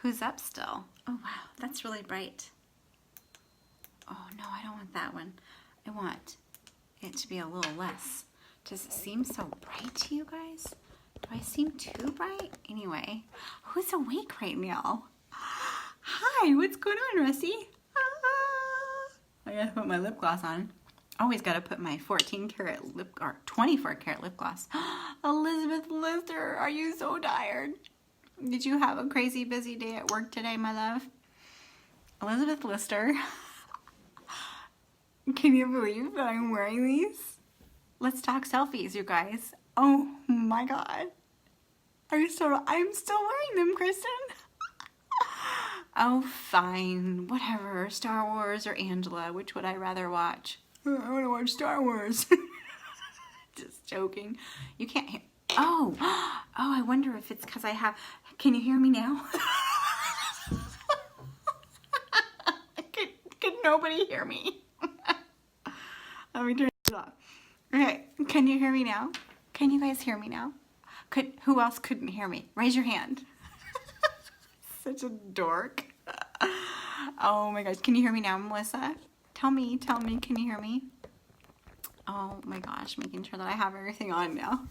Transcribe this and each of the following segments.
Who's up still? Oh, wow. That's really bright. Oh, no, I don't want that one. I want it to be a little less. Does it seem so bright to you guys? Do I seem too bright? Anyway, who's awake right now? Hi, what's going on, Rusty? I gotta put my lip gloss on. Always gotta put my 14 karat lip, or 24 karat lip gloss. Elizabeth Lister, are you so tired? Did you have a crazy busy day at work today, my love? Elizabeth Lister. Can you believe that I'm wearing these? Let's talk selfies, you guys. Oh my God. I'm still wearing them, Kristen. Oh, fine. Whatever. Star Wars or Angela. Which would I rather watch? I want to watch Star Wars. Just joking. You can't hear. Oh, I wonder if it's because I have. Can you hear me now? Could nobody hear me? Let me turn it off. Okay, can you hear me now? Can you guys hear me now? Who else couldn't hear me? Raise your hand. Such a dork. Oh my gosh, can you hear me now, Melissa? Tell me, can you hear me? Oh my gosh, making sure that I have everything on now.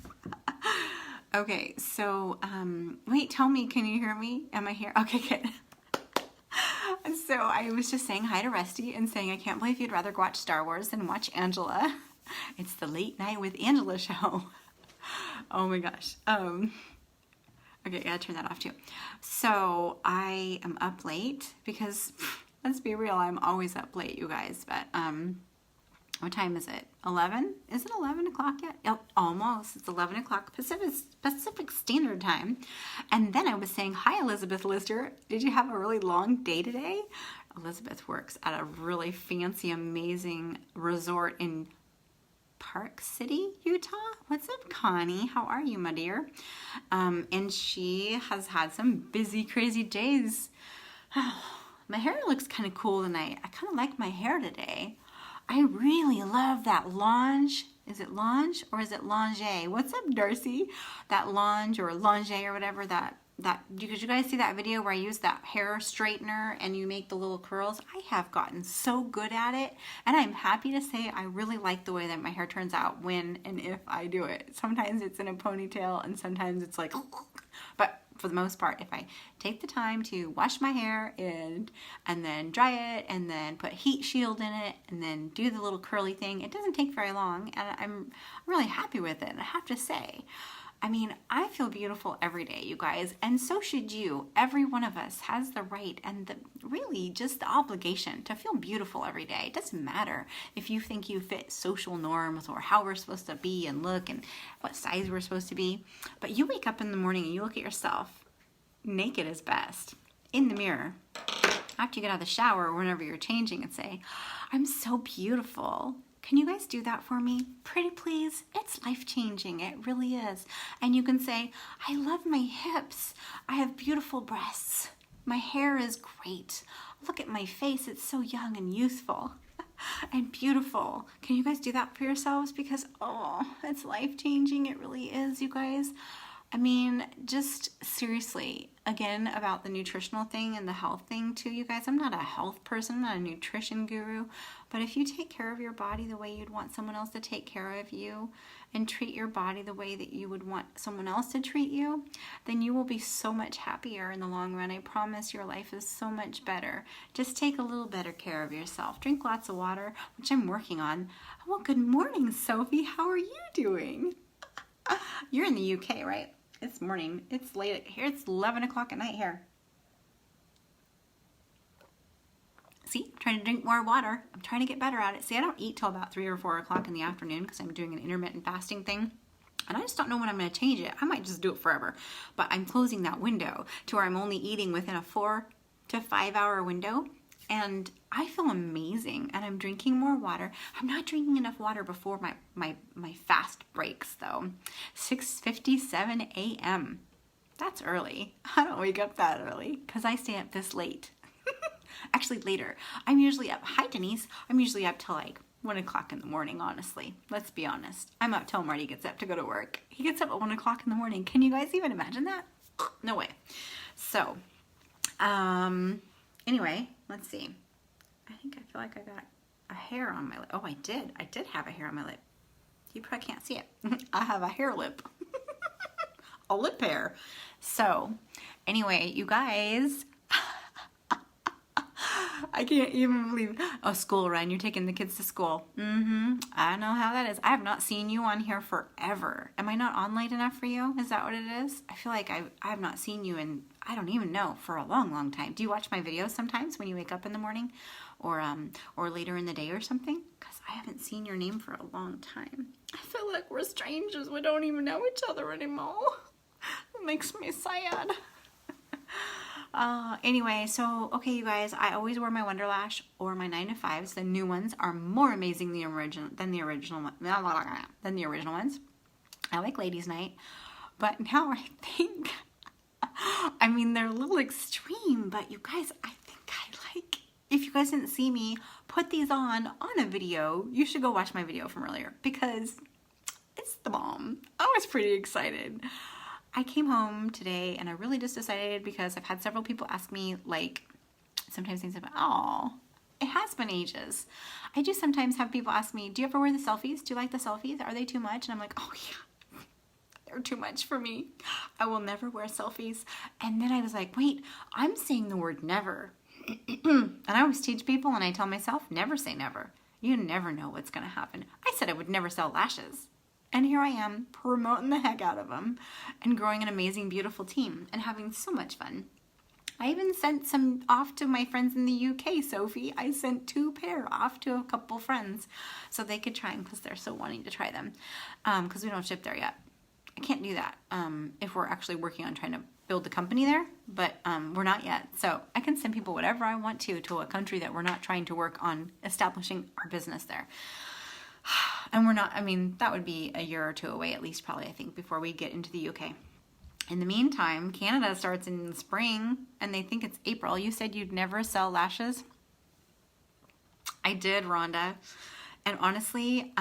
Okay, so, wait, tell me, can you hear me? Am I here? Okay, good. So I was just saying hi to Rusty and saying I can't believe you'd rather watch Star Wars than watch Angela. It's the Late Night with Angela show. Oh my gosh. Okay, I gotta turn that off too. So I am up late because, let's be real, I'm always up late, you guys. But what time is it? 11? Is it 11 o'clock yet? Oh, almost. It's 11 o'clock Pacific Standard Time. And then I was saying, hi, Elizabeth Lister. Did you have a really long day today? Elizabeth works at a really fancy, amazing resort in Park City, Utah. What's up, Connie? How are you, my dear? And she has had some busy, crazy days. My hair looks kind of cool tonight. I kind of like my hair today. I really love that Lange. Is it Lange or is it Lange? What's up, Darcy? That Lange or Lange or whatever that did you guys see that video where I use that hair straightener and you make the little curls? I have gotten so good at it, and I'm happy to say I really like the way that my hair turns out when and if I do it. Sometimes it's in a ponytail and sometimes it's like, but for the most part, if I take the time to wash my hair and then dry it and then put heat shield in it and then do the little curly thing, it doesn't take very long, and I'm really happy with it, I have to say. I mean, I feel beautiful every day, you guys, and so should you. Every one of us has the right and really just the obligation to feel beautiful every day. It doesn't matter if you think you fit social norms or how we're supposed to be and look and what size we're supposed to be, but you wake up in the morning and you look at yourself, naked is best, in the mirror, after you get out of the shower or whenever you're changing, and say, I'm so beautiful. Can you guys do that for me? Pretty please? It's life-changing. It really is. And you can say, I love my hips. I have beautiful breasts. My hair is great. Look at my face. It's so young and youthful and beautiful. Can you guys do that for yourselves? Because, oh, it's life-changing. It really is, you guys. I mean, just seriously, again, about the nutritional thing and the health thing too, you guys. I'm not a health person, I'm not a nutrition guru, but if you take care of your body the way you'd want someone else to take care of you and treat your body the way that you would want someone else to treat you, then you will be so much happier in the long run. I promise your life is so much better. Just take a little better care of yourself. Drink lots of water, which I'm working on. Well, good morning, Sophie. How are you doing? You're in the UK, right? It's morning. It's late here. It's 11 o'clock at night here. See, I'm trying to drink more water. I'm trying to get better at it. See, I don't eat till about 3 or 4 o'clock in the afternoon because I'm doing an intermittent fasting thing. And I just don't know when I'm going to change it. I might just do it forever. But I'm closing that window to where I'm only eating within a 4 to 5 hour window. And I feel amazing, and I'm drinking more water. I'm not drinking enough water before my fast breaks, though. 6:57 a.m. That's early. I don't wake up that early because I stay up this late. Actually, later. I'm usually up. Hi, Denise. I'm usually up till like 1 o'clock in the morning, honestly. Let's be honest. I'm up till Marty gets up to go to work. He gets up at 1 o'clock in the morning. Can you guys even imagine that? No way. So, Anyway, let's see. I think I feel like I got a hair on my lip. Oh, I did have a hair on my lip. You probably can't see it. I have a hair lip. A lip hair. So, anyway, you guys, I can't even believe, oh, school run, you're taking the kids to school. I know how that is. I have not seen you on here forever. Am I not on late enough for you? Is that what it is? I feel like I have not seen you in, I don't even know, for a long, long time. Do you watch my videos sometimes when you wake up in the morning or later in the day or something? Because I haven't seen your name for a long time. I feel like we're strangers. We don't even know each other anymore. It makes me sad. Anyway, so, okay, you guys, I always wear my Wonder Lash or my 9 to 5s. The new ones are more amazing than the original ones. I like Ladies Night, but now I think, I mean, they're a little extreme, but you guys, I think I like, if you guys didn't see me put these on a video, you should go watch my video from earlier because it's the bomb. I was pretty excited. I came home today and I really just decided, because I've had several people ask me, like, sometimes things about, oh, it has been ages. I do sometimes have people ask me, do you ever wear the selfies? Do you like the selfies? Are they too much? And I'm like, oh yeah, they're too much for me. I will never wear selfies. And then I was like, wait, I'm saying the word never. And I always teach people and I tell myself, never say never. You never know what's going to happen. I said I would never sell lashes. And here I am promoting the heck out of them and growing an amazing, beautiful team and having so much fun. I even sent some off to my friends in the UK, Sophie. I sent 2 pair off to a couple friends so they could try them because they're so wanting to try them because we don't ship there yet. I can't do that if we're actually working on trying to build the company there, but we're not yet. So I can send people whatever I want to a country that we're not trying to work on establishing our business there. And we're not, I mean, that would be a year or 2 away at least, probably, I think, before we get into the UK. In the meantime, Canada starts in the spring, and they think it's April. You said you'd never sell lashes? I did, Rhonda. And honestly,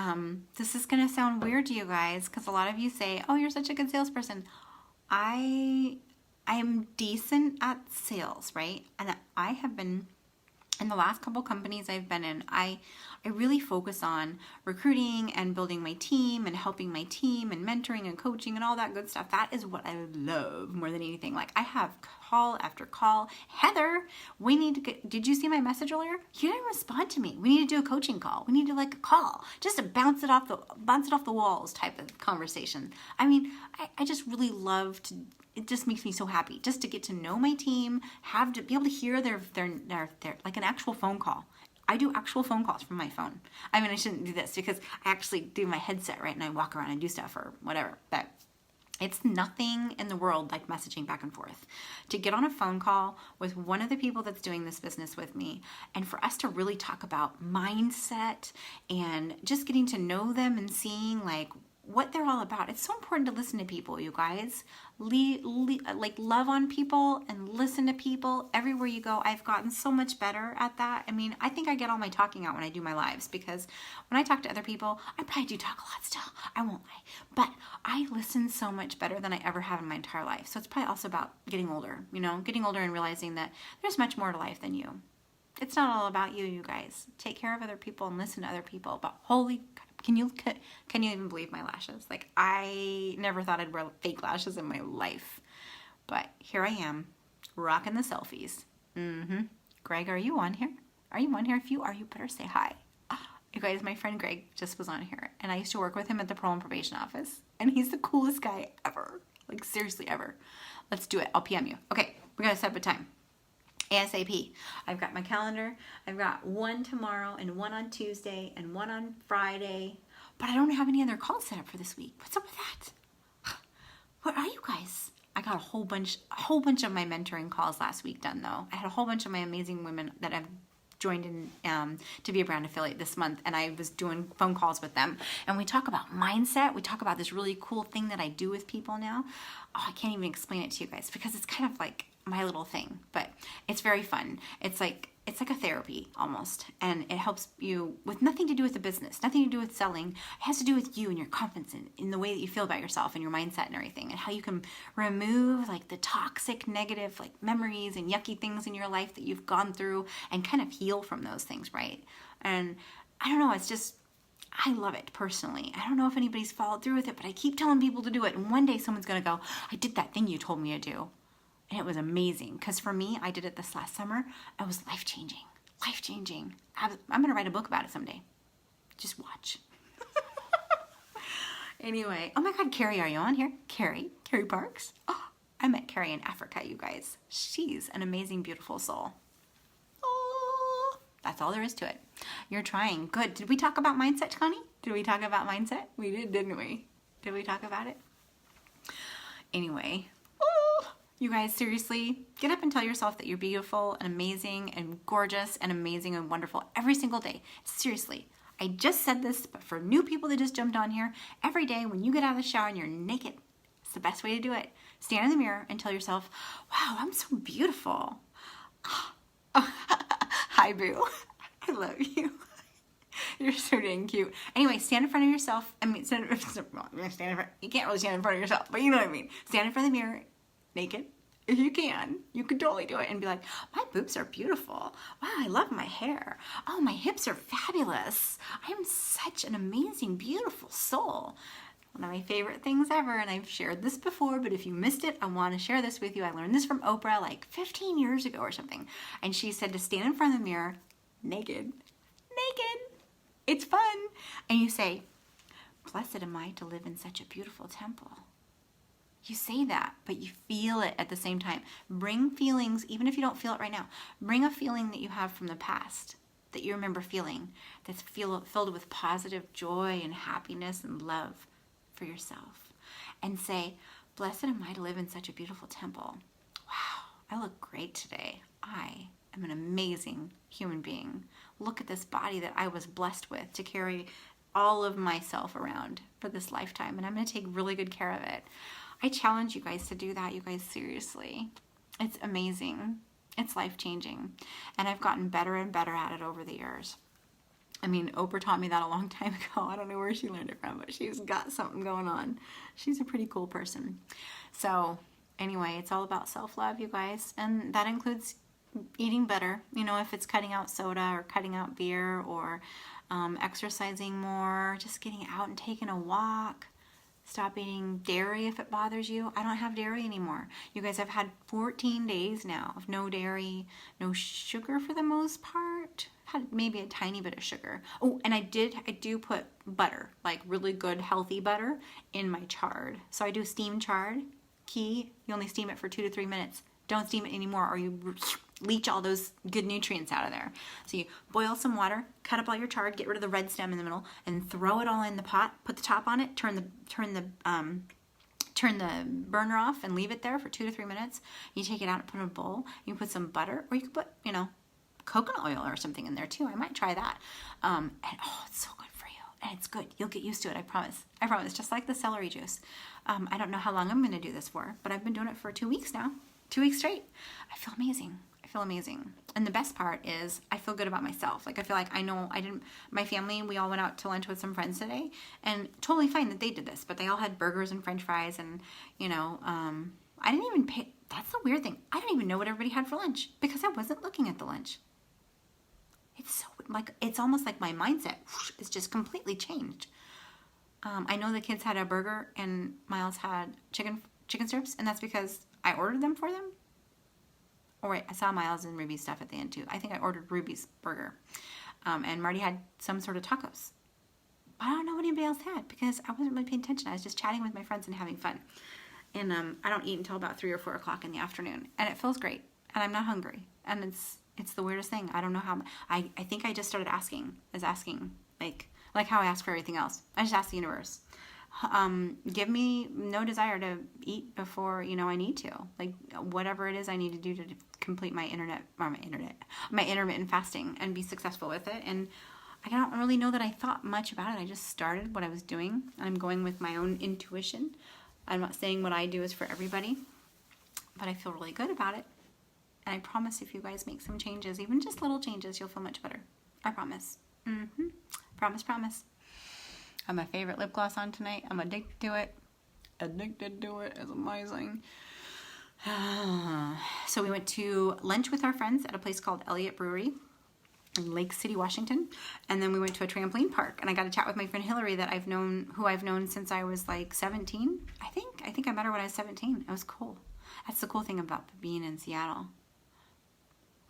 this is going to sound weird to you guys, because a lot of you say, oh, you're such a good salesperson. I'm decent at sales, right? And I have been, in the last couple companies I've been in, I really focus on recruiting and building my team and helping my team and mentoring and coaching and all that good stuff. That is what I love more than anything. Like, I have call after call. Heather, we need to get, did you see my message earlier? You didn't respond to me. We need to do a coaching call. We need to, like, a call just to bounce it off the walls type of conversation. I mean, I just really love to, it just makes me so happy just to get to know my team, have to be able to hear their like an actual phone call. I do actual phone calls from my phone. I mean, I shouldn't do this because I actually do my headset, right? And I walk around and do stuff or whatever. But it's nothing in the world like messaging back and forth. To get on a phone call with one of the people that's doing this business with me and for us to really talk about mindset and just getting to know them and seeing like what they're all about. It's so important to listen to people, you guys. Like love on people and listen to people everywhere you go. I've gotten so much better at that. I mean, I think I get all my talking out when I do my lives because when I talk to other people, I probably do talk a lot still. I won't lie. But I listen so much better than I ever have in my entire life. So it's probably also about getting older, you know, getting older and realizing that there's much more to life than you. It's not all about you, you guys. Take care of other people and listen to other people. But holy, can you even believe my lashes? Like, I never thought I'd wear fake lashes in my life. But here I am, rocking the selfies. Greg, are you on here? Are you on here? If you are, you better say hi. You guys, my friend Greg just was on here. And I used to work with him at the parole and probation office. And he's the coolest guy ever. Like, seriously, ever. Let's do it. I'll PM you. Okay, we gotta set up a time. ASAP. I've got my calendar. I've got one tomorrow and one on Tuesday and one on Friday. But I don't have any other calls set up for this week. What's up with that? Where are you guys? I got a whole bunch of my mentoring calls last week done though. I had a whole bunch of my amazing women that I've joined in to be a brand affiliate this month, and I was doing phone calls with them, and we talk about mindset. We talk about this really cool thing that I do with people now. Oh, I can't even explain it to you guys because it's kind of like my little thing, but it's very fun. It's like a therapy almost, and it helps you with nothing to do with the business, nothing to do with selling. It has to do with you and your confidence in the way that you feel about yourself and your mindset and everything, and how you can remove like the toxic, negative like memories and yucky things in your life that you've gone through and kind of heal from those things, right? And I don't know, it's just, I love it personally. I don't know if anybody's followed through with it, but I keep telling people to do it, and one day someone's gonna go, I did that thing you told me to do. And it was amazing, because for me, I did it this last summer. It was life-changing, life-changing. I'm going to write a book about it someday. Just watch. Anyway, oh my God, Carrie, are you on here? Carrie Parks. Oh, I met Carrie in Africa, you guys. She's an amazing, beautiful soul. Oh, that's all there is to it. You're trying. Good. Did we talk about mindset, Connie? Did we talk about mindset? We did, didn't we? Did we talk about it? Anyway. You guys, seriously, get up and tell yourself that you're beautiful and amazing and gorgeous and amazing and wonderful every single day. Seriously, I just said this, but for new people that just jumped on here, every day when you get out of the shower and you're naked, it's the best way to do it. Stand in the mirror and tell yourself, wow, I'm so beautiful. Oh, hi, boo. I love you. You're so dang cute. Anyway, stand in front of yourself. I mean, stand in front. You can't really stand in front of yourself, but you know what I mean. Stand in front of the mirror. Naked, if you can totally do it and be like, my boobs are beautiful. Wow, I love my hair. Oh, my hips are fabulous. I am such an amazing, beautiful soul. One of my favorite things ever, and I've shared this before, but if you missed it, I want to share this with you. I learned this from Oprah like 15 years ago or something, and she said to stand in front of the mirror, naked. It's fun. And you say, blessed am I to live in such a beautiful temple. You say that, but you feel it at the same time. Bring feelings, even if you don't feel it right now. Bring a feeling that you have from the past that you remember feeling, that's filled with positive joy and happiness and love for yourself. And say, blessed am I to live in such a beautiful temple. Wow, I look great today. I am an amazing human being. Look at this body that I was blessed with to carry all of myself around for this lifetime, and I'm going to take really good care of it. I challenge you guys to do that, you guys, seriously. It's amazing. It's life-changing. And I've gotten better and better at it over the years. I mean, Oprah taught me that a long time ago. I don't know where she learned it from, but she's got something going on. She's a pretty cool person. So anyway, it's all about self-love, you guys. And that includes eating better. You know, if it's cutting out soda or cutting out beer or exercising more, just getting out and taking a walk. Stop eating dairy if it bothers you. I don't have dairy anymore. You guys, I've had 14 days now of no dairy, no sugar for the most part. Had maybe a tiny bit of sugar. Oh, and I do put butter, like really good healthy butter, in my chard. So I do steam chard. Key, you only steam it for 2 to 3 minutes. Don't steam it anymore or you leach all those good nutrients out of there. So you boil some water, cut up all your chard, get rid of the red stem in the middle, and throw it all in the pot. Put the top on it, turn the burner off, and leave it there for 2 to 3 minutes. You take it out and put it in a bowl. You can put some butter, or you can put coconut oil or something in there too. I might try that. And oh, it's so good for you, and it's good. You'll get used to it. I promise. I promise. Just like the celery juice. I don't know how long I'm going to do this for, but I've been doing it for 2 weeks now. 2 weeks straight. I feel amazing. And the best part is I feel good about myself. Like I feel like my family, we all went out to lunch with some friends today, and totally fine that they did this, but they all had burgers and french fries, and I didn't even pay. That's the weird thing. I didn't even know what everybody had for lunch because I wasn't looking at the lunch. It's almost like my mindset is just completely changed. I know the kids had a burger and Miles had chicken strips, and that's because I ordered them for them. Oh, wait, I saw Miles and Ruby's stuff at the end too. I think I ordered Ruby's burger. And Marty had some sort of tacos. I don't know what anybody else had because I wasn't really paying attention. I was just chatting with my friends and having fun. And I don't eat until about 3 or 4 o'clock in the afternoon. And it feels great. And I'm not hungry. And it's the weirdest thing. I don't know how. I think I just started asking like how I ask for everything else. I just ask the universe. Give me no desire to eat before I need to, like whatever it is I need to do to complete my intermittent fasting and be successful with it. And I don't really know that I thought much about it. I just started what I was doing. I'm going with my own intuition. I'm not saying what I do is for everybody, but I feel really good about it. And I promise if you guys make some changes, even just little changes, you'll feel much better. I promise. Promise, promise. I have my favorite lip gloss on tonight. I'm addicted to it. Addicted to it. It's amazing. So we went to lunch with our friends at a place called Elliott Brewery in Lake City, Washington. And then we went to a trampoline park, and I got to chat with my friend Hillary that who I've known since I was like 17. I think I met her when I was 17. It was cool. That's the cool thing about being in Seattle.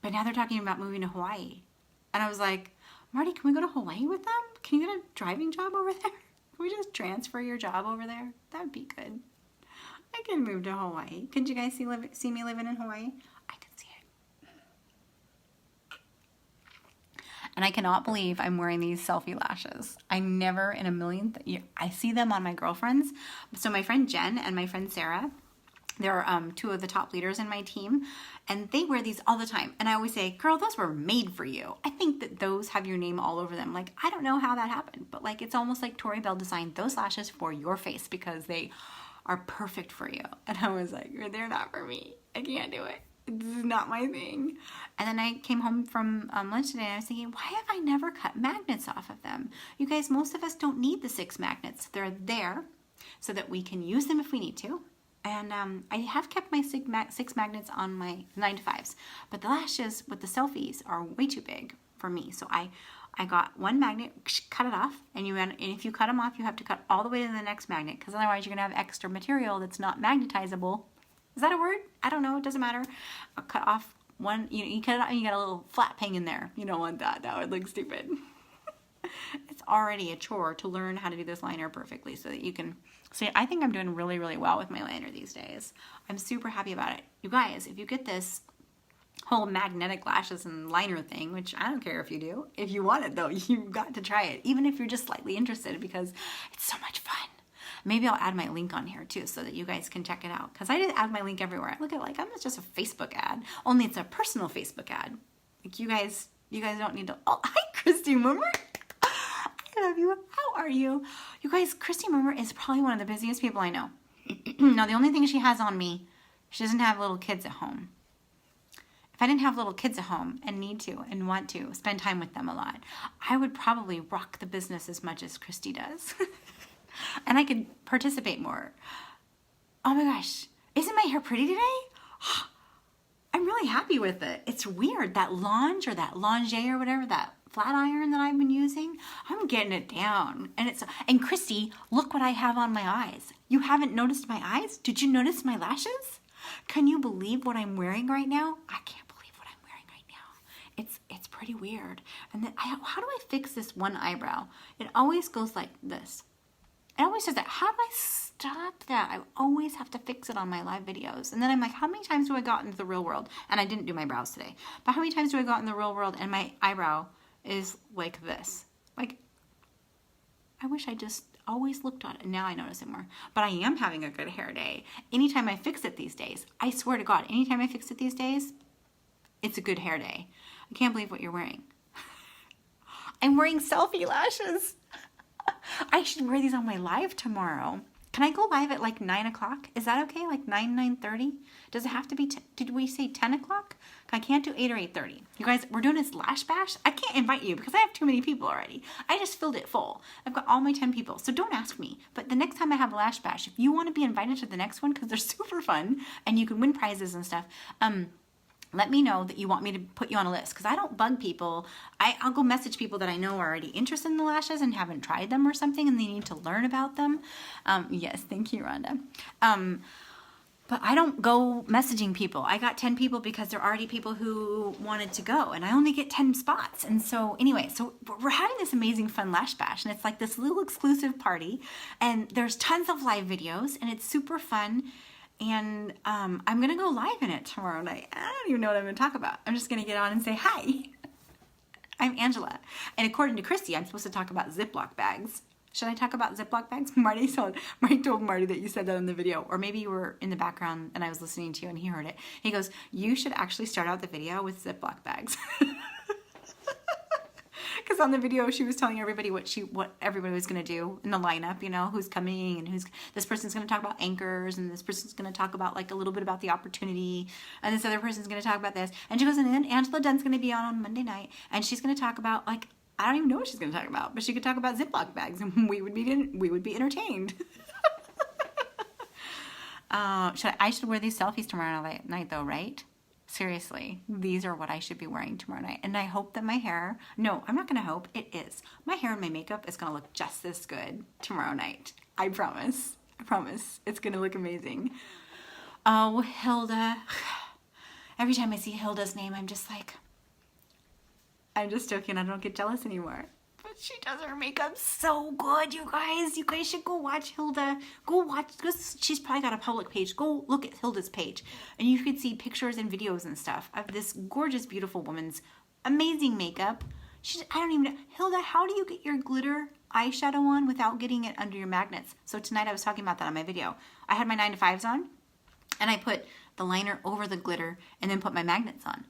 But now they're talking about moving to Hawaii. And I was like, Marty, can we go to Hawaii with them? Can you get a driving job over there? Can we just transfer your job over there? That would be good. I can move to Hawaii. Could you guys see me living in Hawaii? I can see it. And I cannot believe I'm wearing these selfie lashes. I never in a million, I see them on my girlfriends. So my friend Jen and my friend Sarah, they're two of the top leaders in my team, and they wear these all the time. And I always say, girl, those were made for you. I think that those have your name all over them. Like, I don't know how that happened, but like, it's almost like Tori Bell designed those lashes for your face because they are perfect for you. And I was like, they're not for me. I can't do it. This is not my thing. And then I came home from lunch today and I was thinking, why have I never cut magnets off of them? You guys, most of us don't need the 6 magnets. They're there so that we can use them if we need to. And I have kept my 6 magnets on my 9-to-5s, but the lashes with the selfies are way too big for me. So I got one magnet, cut it off, and if you cut them off, you have to cut all the way to the next magnet, because otherwise you're gonna have extra material that's not magnetizable. Is that a word? I don't know. It doesn't matter. I'll cut off one. You cut it off, and you got a little flat ping in there. You don't want that. That would look stupid. It's already a chore to learn how to do this liner perfectly so that you can see. I think I'm doing really, really well with my liner these days. I'm super happy about it. You guys, if you get this whole magnetic lashes and liner thing, which I don't care if you do, if you want it though, you've got to try it, even if you're just slightly interested, because it's so much fun. Maybe I'll add my link on here too so that you guys can check it out, because I did add my link everywhere. Look at, like, I'm just a Facebook ad, only it's a personal Facebook ad. Like, you guys don't need to. Oh, hi, Christy Mummer. I love you. How are you? You guys, Christy Mummer is probably one of the busiest people I know. Now, the only thing she has on me, she doesn't have little kids at home. If I didn't have little kids at home and need to and want to spend time with them a lot, I would probably rock the business as much as Christy does. And I could participate more. Oh my gosh, isn't my hair pretty today? I'm really happy with it. It's weird, that Lange or that Lange or whatever, that flat iron that I've been using, I'm getting it down. And Christy, look what I have on my eyes. You haven't noticed my eyes? Did you notice my lashes? Can you believe what I'm wearing right now? I can't believe what I'm wearing right now. It's pretty weird. And then how do I fix this one eyebrow? It always goes like this. It always says that. How do I stop that? I always have to fix it on my live videos. And then I'm like, how many times do I got into the real world? And I didn't do my brows today. But how many times do I got in the real world and my eyebrow is like this? Like, I wish I just always looked at it. And now I notice it more. But I am having a good hair day. Anytime I fix it these days, I swear to God, anytime I fix it these days, it's a good hair day. I can't believe what you're wearing. I'm wearing selfie lashes. I should wear these on my live tomorrow. Can I go live at like 9 o'clock? Is that okay? Like 9:30? Does it have to be, did we say 10 o'clock? I can't do 8 or 8:30. You guys, we're doing this Lash Bash. I can't invite you because I have too many people already. I just filled it full. I've got all my 10 people, so don't ask me. But the next time I have a Lash Bash, if you want to be invited to the next one, because they're super fun and you can win prizes and stuff, let me know that you want me to put you on a list, because I don't bug people. I'll go message people that I know are already interested in the lashes and haven't tried them or something and they need to learn about them. Yes, thank you, Rhonda. But I don't go messaging people. I got 10 people because there are already people who wanted to go, and I only get 10 spots. And so anyway, so we're having this amazing fun Lash Bash, and it's like this little exclusive party, and there's tons of live videos, and it's super fun. And I'm going to go live in it tomorrow night. I don't even know what I'm going to talk about. I'm just going to get on and say hi. I'm Angela. And according to Christy, I'm supposed to talk about Ziploc bags. Should I talk about Ziploc bags? Marty told Marty that you said that in the video. Or maybe you were in the background and I was listening to you and he heard it. He goes, you should actually start out the video with Ziploc bags. Because on the video, she was telling everybody what everybody was going to do in the lineup, you know, who's coming and this person's going to talk about anchors, and this person's going to talk about like a little bit about the opportunity, and this other person's going to talk about this. And she goes, and then Angela Dunn's going to be on Monday night, and she's going to talk about like, I don't even know what she's going to talk about, but she could talk about Ziploc bags, and we would be entertained. I should wear these selfies tomorrow night though, right? Seriously, these are what I should be wearing tomorrow night. And I hope that my hair, no, I'm not going to hope, it is. My hair and my makeup is going to look just this good tomorrow night. I promise. I promise. It's going to look amazing. Oh, Hilda. Every time I see Hilda's name, I'm just joking. I don't get jealous anymore. But she does her makeup so good, you guys. You guys should go watch Hilda. She's probably got a public page. Go look at Hilda's page. And you could see pictures and videos and stuff of this gorgeous, beautiful woman's amazing makeup. I don't even know. Hilda, how do you get your glitter eyeshadow on without getting it under your magnets? So tonight I was talking about that on my video. I had my 9 to 5s on, and I put the liner over the glitter and then put my magnets on.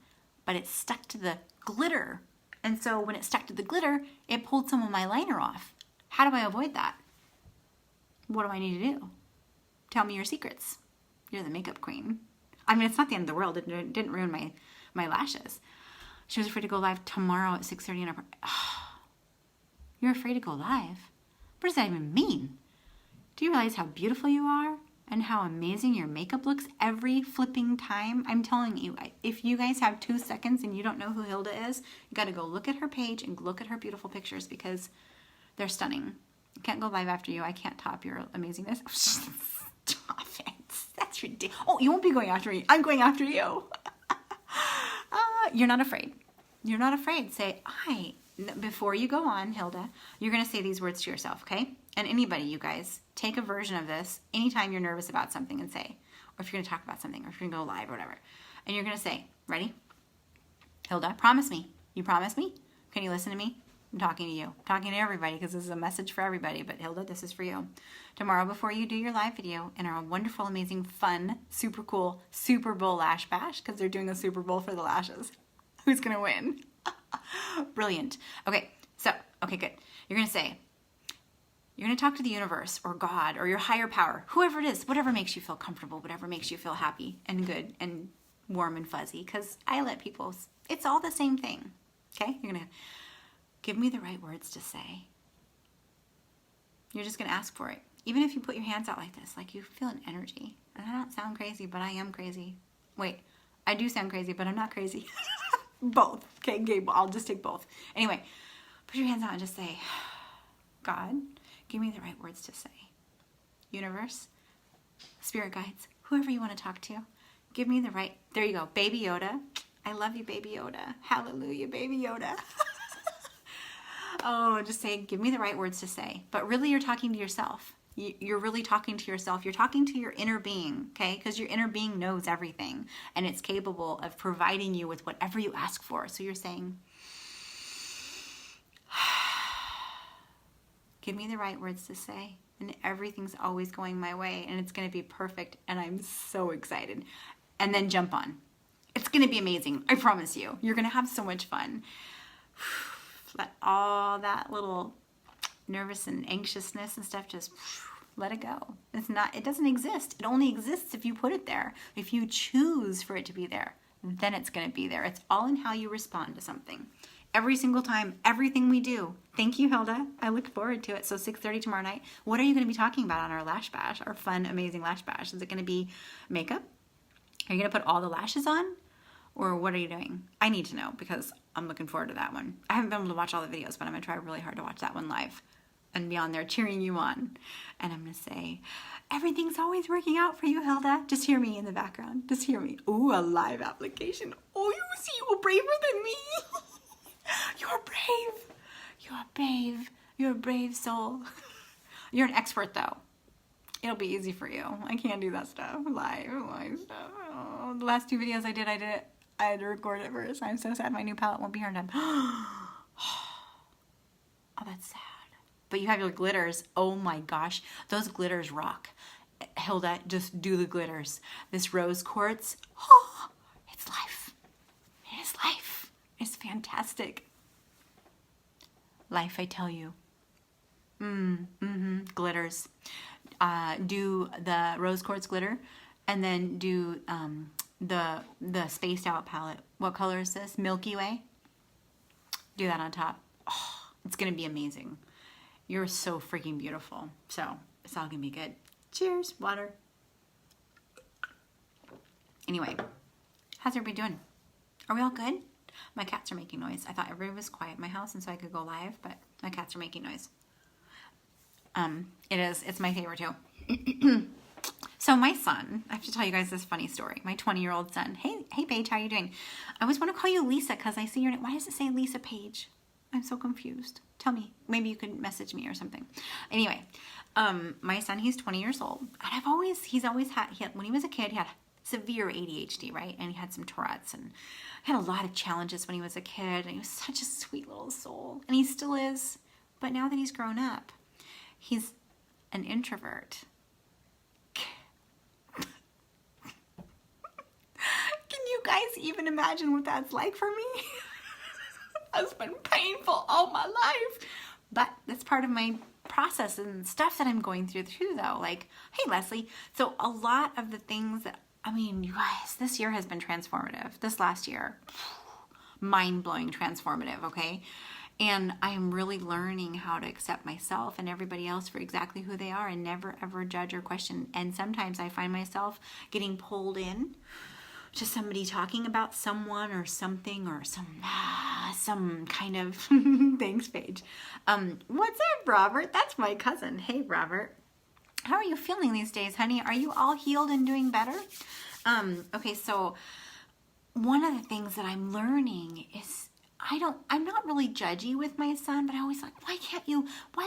But it stuck to the glitter. And so when it stuck to the glitter, it pulled some of my liner off. How do I avoid that? What do I need to do? Tell me your secrets. You're the makeup queen. I mean, it's not the end of the world. It didn't ruin my lashes. She was afraid to go live tomorrow at 6:30. And you're afraid to go live? What does that even mean? Do you realize how beautiful you are? And how amazing your makeup looks every flipping time? I'm telling you, if you guys have 2 seconds and you don't know who Hilda is, you got to go look at her page and look at her beautiful pictures because they're stunning. I can't go live after you. I can't top your amazingness. Stop it. That's ridiculous. Oh, you won't be going after me. I'm going after you. You're not afraid. You're not afraid. Say, before you go on, Hilda, you're going to say these words to yourself, okay? And anybody, you guys, take a version of this anytime you're nervous about something and say, or if you're going to talk about something, or if you're going to go live or whatever. And you're going to say, ready? Hilda, promise me. You promise me? Can you listen to me? I'm talking to you. I'm talking to everybody because this is a message for everybody. But Hilda, this is for you. Tomorrow before you do your live video in our wonderful, amazing, fun, super cool Super Bowl Lash Bash, because they're doing a Super Bowl for the lashes. Who's going to win? Brilliant. Okay, good. You're going to say, you're going to talk to the universe or God or your higher power, whoever it is, whatever makes you feel comfortable, whatever makes you feel happy and good and warm and fuzzy, because I let people, it's all the same thing, okay? You're going to give me the right words to say. You're just going to ask for it. Even if you put your hands out like this, like you feel an energy. And I don't sound crazy, but I am crazy. Wait, I do sound crazy, but I'm not crazy. Both, okay, Gabe, I'll just take both. Anyway, put your hands out and just say, God, give me the right words to say. Universe, spirit guides, whoever you want to talk to, give me the right, there you go, Baby Yoda. I love you, Baby Yoda. Hallelujah, Baby Yoda. Oh, just say, give me the right words to say. But really you're talking to yourself. You're really talking to yourself. You're talking to your inner being, okay? Because your inner being knows everything and it's capable of providing you with whatever you ask for. So you're saying, give me the right words to say, and everything's always going my way, and it's going to be perfect, and I'm so excited. And then jump on. It's going to be amazing. I promise you. You're going to have so much fun. Let all that little nervous and anxiousness and stuff just let it go. It doesn't exist. It only exists if you put it there. If you choose for it to be there, then it's going to be there. It's all in how you respond to something. Every single time, everything we do. Thank you, Hilda. I look forward to it. So 6:30 tomorrow night. What are you going to be talking about on our lash bash, our fun, amazing lash bash? Is it going to be makeup? Are you going to put all the lashes on? Or what are you doing? I need to know because I'm looking forward to that one. I haven't been able to watch all the videos, but I'm going to try really hard to watch that one live and be on there cheering you on. And I'm going to say, everything's always working out for you, Hilda. Just hear me in the background. Just hear me. Ooh, a live application. Oh, you see, you're braver than me. You're brave. You're brave. You're a brave soul. You're an expert, though. It'll be easy for you. I can't do that stuff. Live stuff. Oh, the last 2 videos I did it. I had to record it first. I'm so sad my new palette won't be here in time. Oh, that's sad. But you have your glitters. Oh my gosh. Those glitters rock. Hilda, just do the glitters. This rose quartz. Oh, it's life. It is life. It's fantastic. Life, I tell you. Glitters. Do the rose quartz glitter, and then do the spaced out palette. What color is this? Milky Way. Do that on top. Oh, it's gonna be amazing. You're so freaking beautiful. So it's all gonna be good. Cheers. Water. Anyway, how's everybody doing? Are we all good? My cats are making noise. I thought everybody was quiet in my house and so I could go live, but my cats are making noise. It's my favorite too. So my son, I have to tell you guys this funny story. My 20-year-old son. Hey Paige, how are you doing? I always want to call you Lisa because I see your name. Why does it say Lisa Paige? I'm so confused. Tell me. Maybe you could message me or something. Anyway, my son, he's 20 years old. And he's always had, when he was a kid, he had severe ADHD, right? And he had some Tourette's and had a lot of challenges when he was a kid. And he was such a sweet little soul. And he still is. But now that he's grown up, he's an introvert. Can you guys even imagine what that's like for me? It's been painful all my life. But that's part of my process and stuff that I'm going through too, though. Like, hey, Leslie. So a lot of the things that, I mean, you guys, this year has been transformative. This last year, mind-blowing transformative, okay? And I am really learning how to accept myself and everybody else for exactly who they are and never, ever judge or question. And sometimes I find myself getting pulled in to somebody talking about someone or something or some kind of thanks Paige. What's up, Robert? That's my cousin. Hey, Robert. How are you feeling these days, honey? Are you all healed and doing better? Okay, so one of the things that I'm learning is I'm not really judgy with my son, but I always like, why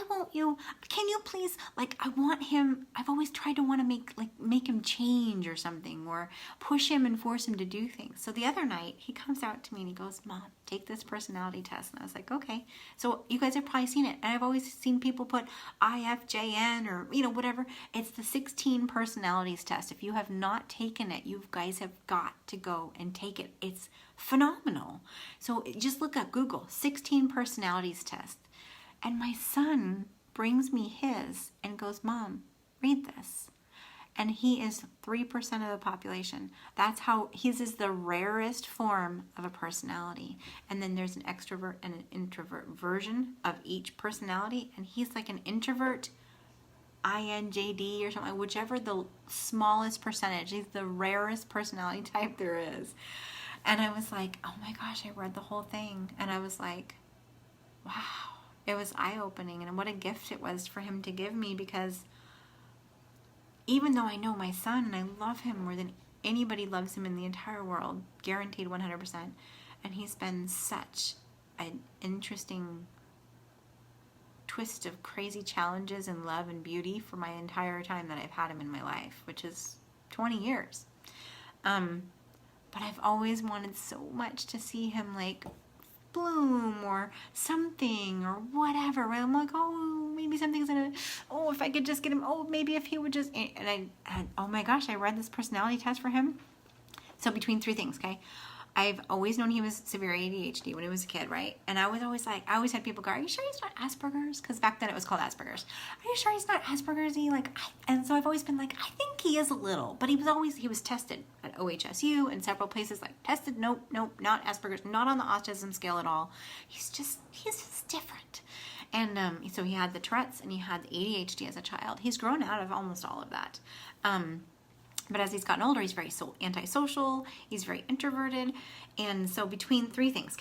won't you, can you please, like, I've always tried to want to make him change or something, or push him and force him to do things. So the other night, he comes out to me and he goes, Mom, take this personality test. And I was like, okay. So you guys have probably seen it. And I've always seen people put IFJN or, whatever. It's the 16 personalities test. If you have not taken it, you guys have got to go and take it. It's phenomenal. So just look up Google 16 personalities test. And my son brings me his and goes, Mom, read this. And he is 3% of the population. That's how his is the rarest form of a personality. And then there's an extrovert and an introvert version of each personality. And he's like an introvert, INJD or something, whichever the smallest percentage. He's the rarest personality type there is. And I was like, oh my gosh, I read the whole thing. And I was like, wow, it was eye-opening. And what a gift it was for him to give me, because even though I know my son and I love him more than anybody loves him in the entire world, guaranteed 100%, and he's been such an interesting twist of crazy challenges and love and beauty for my entire time that I've had him in my life, which is 20 years. But I've always wanted so much to see him like bloom or something or whatever. I'm like, oh, maybe something's gonna, oh, if I could just get him, oh, maybe if he would just, and oh my gosh, I read this personality test for him. So between three things, okay? I've always known he was severe ADHD when he was a kid, right? And I was always like, I always had people go, are you sure he's not Asperger's? Because back then it was called Asperger's. Are you sure he's not Asperger's-y? And so I've always been like, I think he is a little. But he was tested at OHSU and several places, like tested, nope, not Asperger's, not on the autism scale at all. He's just different. And so he had the Tourette's and he had the ADHD as a child. He's grown out of almost all of that. But as he's gotten older, he's very antisocial. He's very introverted. And so between three things.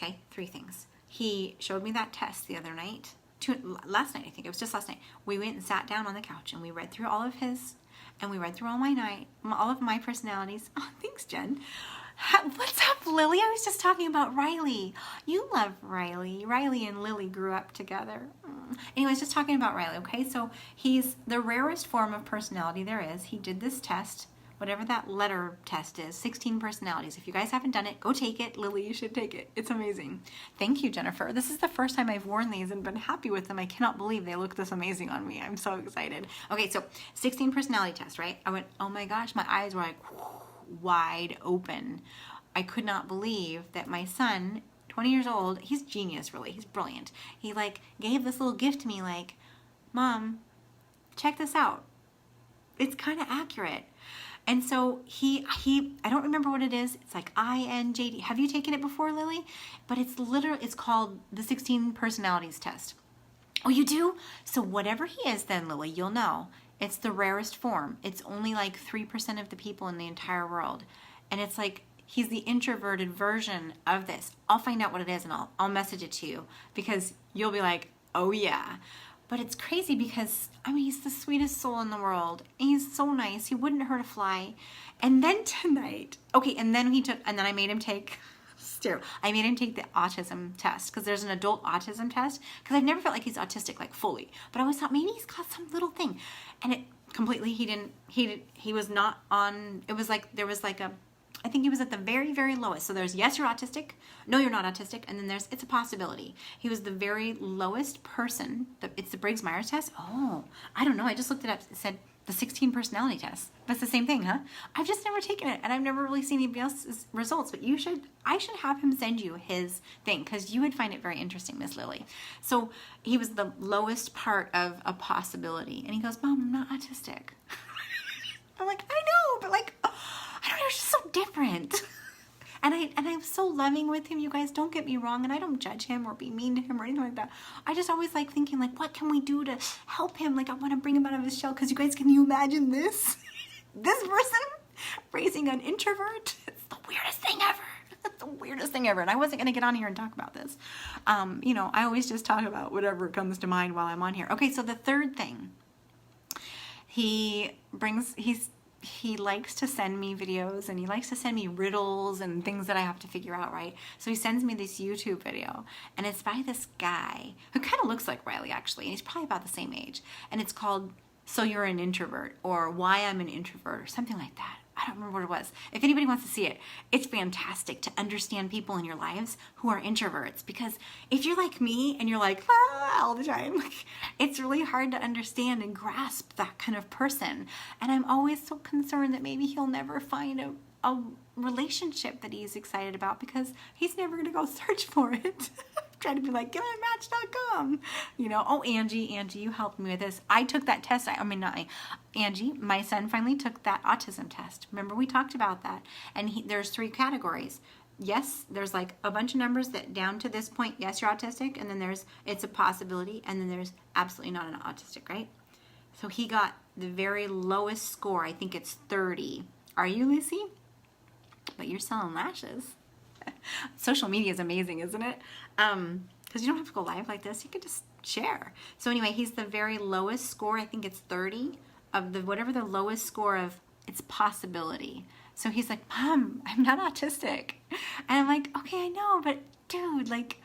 He showed me that test the other night. Last night, I think. It was just last night. We went and sat down on the couch and we read through all of his. And we read through all of my personalities. Oh, thanks, Jen. What's up, Lily? I was just talking about Riley. You love Riley. Riley and Lily grew up together. Anyways, just talking about Riley, okay? So he's the rarest form of personality there is. He did this test. Whatever that letter test is, 16 personalities. If you guys haven't done it, go take it. Lily, you should take it. It's amazing. Thank you, Jennifer. This is the first time I've worn these and been happy with them. I cannot believe they look this amazing on me. I'm so excited. Okay, so 16 personality test, right? I went, oh my gosh, my eyes were like wide open. I could not believe that my son 20 years old. He's genius, really. He's brilliant. He like gave this little gift to me like, Mom, check this out. It's kind of accurate. And so he I don't remember what it is. It's like INJD. Have you taken it before, Lily? But it's called the 16 personalities test. Oh, you do? So whatever he is then, Lily, you'll know. It's the rarest form. It's only like 3% of the people in the entire world. And it's like, he's the introverted version of this. I'll find out what it is and I'll message it to you because you'll be like, oh yeah. But it's crazy because, I mean, he's the sweetest soul in the world. He's so nice. He wouldn't hurt a fly. And then tonight, okay, and then I made him take, I made him take the autism test because there's an adult autism test because I've never felt like he's autistic, like fully. But I always thought maybe he's got some little thing. And it completely, he was not on, it was like, there was like I think he was at the very, very lowest. So there's, yes, you're autistic. No, you're not autistic. And then there's, it's a possibility. He was the very lowest person. It's the Briggs-Myers test. Oh, I don't know. I just looked it up. It said the 16 personality test. That's the same thing, huh? I've just never taken it. And I've never really seen anybody else's results. But I should have him send you his thing because you would find it very interesting, Miss Lily. So he was the lowest part of a possibility. And he goes, Mom, I'm not autistic. I'm like, I know, but like, I don't know, it's just so different. And I'm so loving with him, you guys, don't get me wrong, and I don't judge him or be mean to him or anything like that. I just always like thinking, like, what can we do to help him? Like, I want to bring him out of his shell, because you guys, can you imagine this? This person raising an introvert? It's the weirdest thing ever. It's the weirdest thing ever. And I wasn't going to get on here and talk about this. You know, I always just talk about whatever comes to mind while I'm on here. Okay, so the third thing, he likes to send me videos and he likes to send me riddles and things that I have to figure out, right? So he sends me this YouTube video and it's by this guy who kind of looks like Riley actually, and he's probably about the same age. And it's called So You're an Introvert, or Why I'm an Introvert, or something like that. I don't remember what it was. If anybody wants to see it, it's fantastic to understand people in your lives who are introverts, because if you're like me and you're like, all the time, it's really hard to understand and grasp that kind of person. And I'm always so concerned that maybe he'll never find a relationship that he's excited about because he's never going to go search for it. Trying to be like, get on Match.com, you know. Oh, Angie, you helped me with this. I took that test. Angie, my son finally took that autism test. Remember we talked about that. And there's 3 categories. Yes, there's like a bunch of numbers that down to this point, yes, you're autistic. And then it's a possibility. And then there's absolutely not an autistic, right? So he got the very lowest score. I think it's 30. Are you, Lucy? But you're selling lashes. Social media is amazing, isn't it? Because you don't have to go live like this. You can just share. So anyway, he's the very lowest score. I think it's 30 of whatever the lowest score of its possibility. So he's like, Mom, I'm not autistic. And I'm like, okay, I know, but dude, like,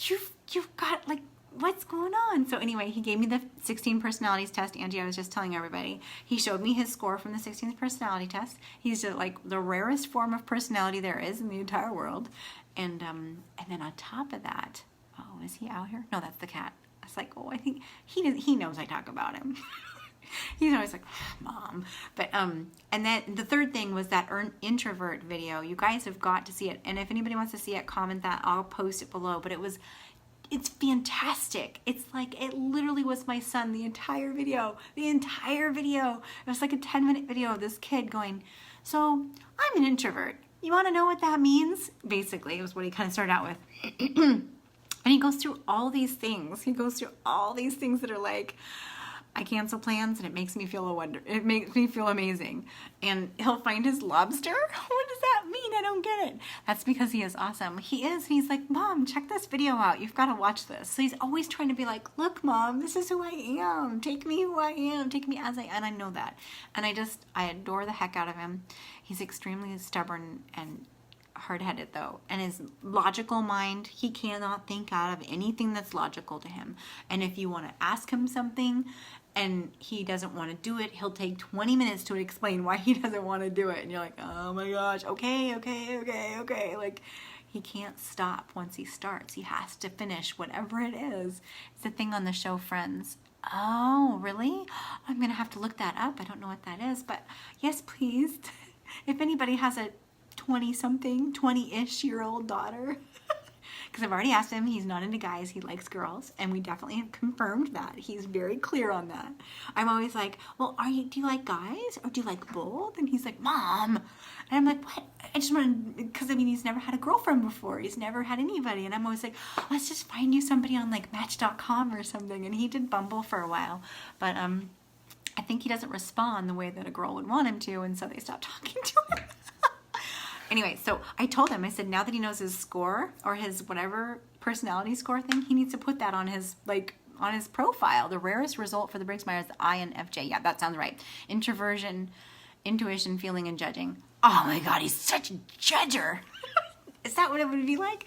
you've got, like, what's going on? So anyway, he gave me the 16 personalities test. Angie, I was just telling everybody. He showed me his score from the 16th personality test. He's like the rarest form of personality there is in the entire world. And then on top of that, oh, is he out here? No, that's the cat. I was like, oh, I think he knows I talk about him. He's always like, Mom. But and then the third thing was that introvert video. You guys have got to see it. And if anybody wants to see it, comment that. I'll post it below. But it's fantastic. It's like, it literally was my son, the entire video. It was like a 10-minute video of this kid going, so I'm an introvert. You want to know what that means? Basically, it was what he kind of started out with. And he goes through all these things. That are like, I cancel plans and it makes me feel it makes me feel amazing. And he'll find his lobster. What does that mean? I don't get it. That's because he is awesome. He is. And he's like, Mom, check this video out. You've got to watch this. So he's always trying to be like, look, Mom, this is who I am. Take me who I am. Take me as I am. And I know that. And I adore the heck out of him. He's extremely stubborn and hard-headed though, and his logical mind, he cannot think out of anything that's logical to him. And if you want to ask him something and he doesn't want to do it, he'll take 20 minutes to explain why he doesn't want to do it, and you're like, oh my gosh, okay, like, he can't stop once he starts. He has to finish whatever it is. It's a thing on the show Friends. Oh, really? I'm gonna have to look that up. I don't know what that is, but yes, please. If anybody has a 20-ish year old daughter, because I've already asked him. He's not into guys. He likes girls, and we definitely have confirmed that. He's very clear on that. I'm always like, well, do you like guys or do you like both? And he's like, Mom. And I'm like, what? I just want to, because I mean, he's never had a girlfriend before. He's never had anybody. And I'm always like, let's just find you somebody on like Match.com or something. And he did Bumble for a while, but I think he doesn't respond the way that a girl would want him to, and so they stopped talking to him. Anyway, so I told him, I said, now that he knows his score or his whatever personality score thing, he needs to put that on his profile. The rarest result for the Briggs-Myers, the INFJ. Yeah, that sounds right. Introversion, intuition, feeling, and judging. Oh my God, he's such a judger. Is that what it would be like?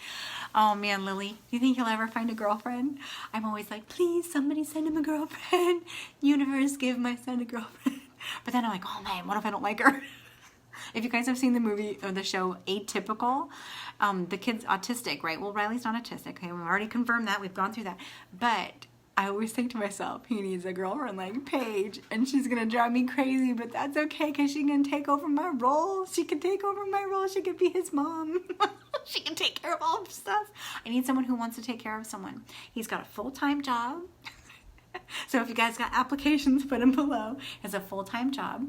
Oh man, Lily, do you think he'll ever find a girlfriend? I'm always like, please, somebody send him a girlfriend. Universe, give my son a girlfriend. But then I'm like, oh man, what if I don't like her? If you guys have seen the movie or the show Atypical, the kid's autistic, right? Well, Riley's not autistic. Okay, we've already confirmed that. We've gone through that. But I always think to myself, he needs a girlfriend like Paige, and she's going to drive me crazy, but that's okay because she can take over my role. She can take over my role. She can be his mom. She can take care of all the stuff. I need someone who wants to take care of someone. He's got a full-time job. So if you guys got applications, put them below. He has a full-time job.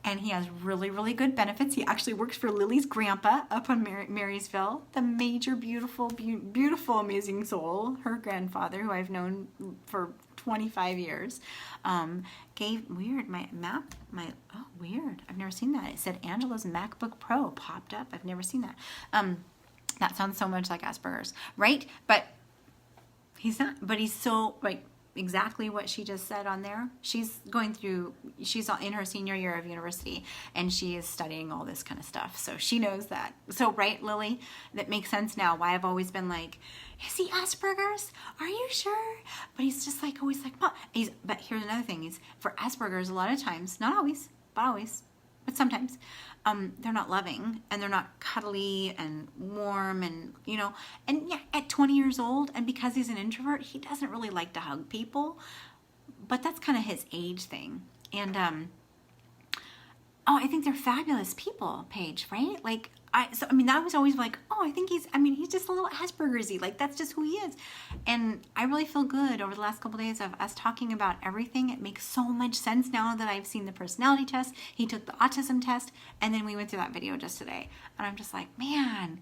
And he has really, really good benefits. He actually works for Lily's grandpa up on Marysville, the major, beautiful, beautiful, amazing soul, her grandfather, who I've known for 25 years. Weird, weird. I've never seen that. It said Angela's MacBook Pro popped up. I've never seen that. That sounds so much like Asperger's, right? But he's not, but he's so, like, exactly what she just said on there. She's in her senior year of university, and she is studying all this kind of stuff. So she knows that. So, right, Lily, that makes sense now why I've always been like, is he Asperger's? Are you sure? But he's just like, always like, Mom. But here's another thing is for Asperger's, a lot of times, not always, but sometimes, they're not loving and they're not cuddly and warm and, and yeah, at 20 years old, and because he's an introvert, he doesn't really like to hug people, but that's kind of his age thing. And, I think they're fabulous people, Paige, right? Like, I was always like, I think he's just a little Asperger's-y. Like, that's just who he is. And I really feel good over the last couple of days of us talking about everything. It makes so much sense now that I've seen the personality test. He took the autism test, and then we went through that video just today. And I'm just like, man.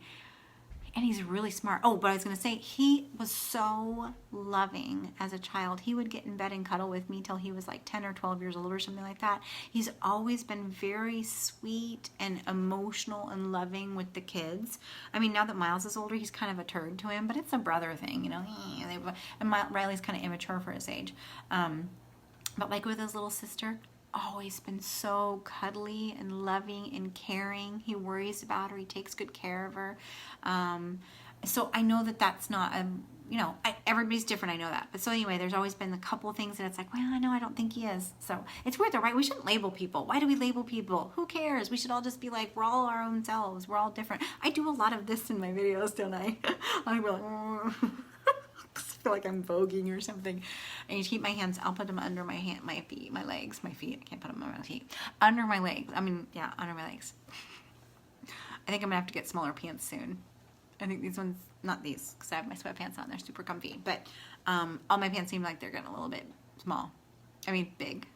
And he's really smart. Oh, but I was going to say, he was so loving as a child. He would get in bed and cuddle with me till he was like 10 or 12 years old or something like that. He's always been very sweet and emotional and loving with the kids. I mean, now that Miles is older, he's kind of a turd to him, but it's a brother thing, And Riley's kind of immature for his age. But like with his little sister, always been so cuddly and loving and caring. He worries about her. He takes good care of her. So I know that that's not, everybody's different. I know that. But so anyway, there's always been a couple of things that it's like, well, I know, I don't think he is. So it's weird though, right? We shouldn't label people. Why do we label people? Who cares? We should all just be like, we're all our own selves. We're all different. I do a lot of this in my videos, don't I? I'm like, I feel like I'm voguing or something. I need to keep my hands, I'll put them under my feet. I can't put them on my feet. Under my legs. Under my legs. I think I'm gonna have to get smaller pants soon. I think these ones, not these, because I have my sweatpants on, they're super comfy. But all my pants seem like they're getting a little bit big.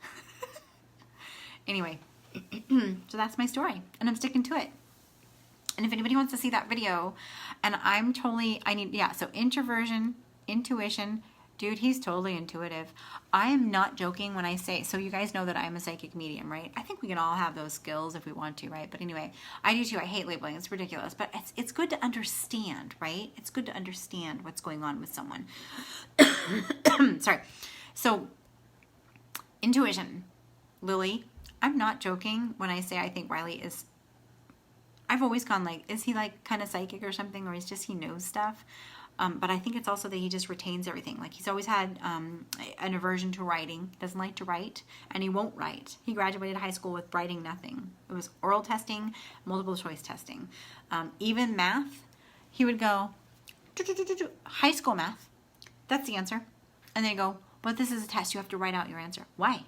Anyway, so that's my story, and I'm sticking to it. And if anybody wants to see that video, and so introversion, intuition, dude, he's totally intuitive. I am not joking when I say, so you guys know that I'm a psychic medium, right? I think we can all have those skills if we want to, right? But anyway, I do too. I hate labeling. It's ridiculous. But it's good to understand, right? It's good to understand what's going on with someone. Sorry. So, intuition. Lily, I'm not joking when I say I think Riley is, I've always gone like, is he like kind of psychic or something? Or he knows stuff? But I think it's also that he just retains everything. Like, he's always had an aversion to writing. He doesn't like to write, and he won't write. He graduated high school with writing nothing. It was oral testing, multiple choice testing. Even math, he would go, high school math, that's the answer. And they go, but this is a test. You have to write out your answer. Why?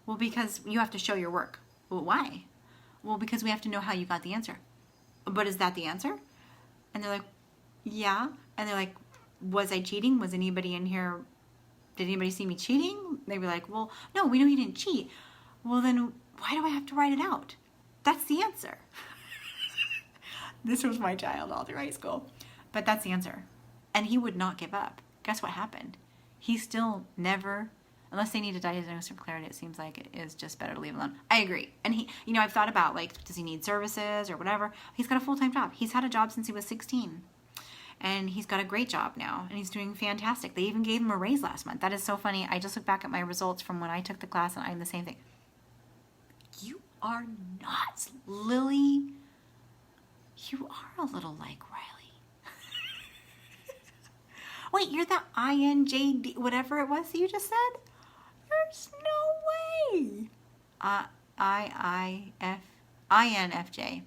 Well, because you have to show your work. Well, why? Well, because we have to know how you got the answer. But is that the answer? And they're like, yeah. And they're like, was I cheating? Was anybody in here? Did anybody see me cheating? They'd be like, well, no, we know you didn't cheat. Well, then why do I have to write it out? That's the answer. This was my child all through high school. But that's the answer. And he would not give up. Guess what happened? He still never, unless they need to diagnose from clarity, it seems like it is just better to leave alone. I agree. And he, I've thought about, like, does he need services or whatever? He's got a full-time job. He's had a job since he was 16. And he's got a great job now. And he's doing fantastic. They even gave him a raise last month. That is so funny. I just looked back at my results from when I took the class, and I'm the same thing. You are not, Lily. You are a little like Riley. Wait, you're the INJD, whatever it was that you just said? There's no way. INFJ.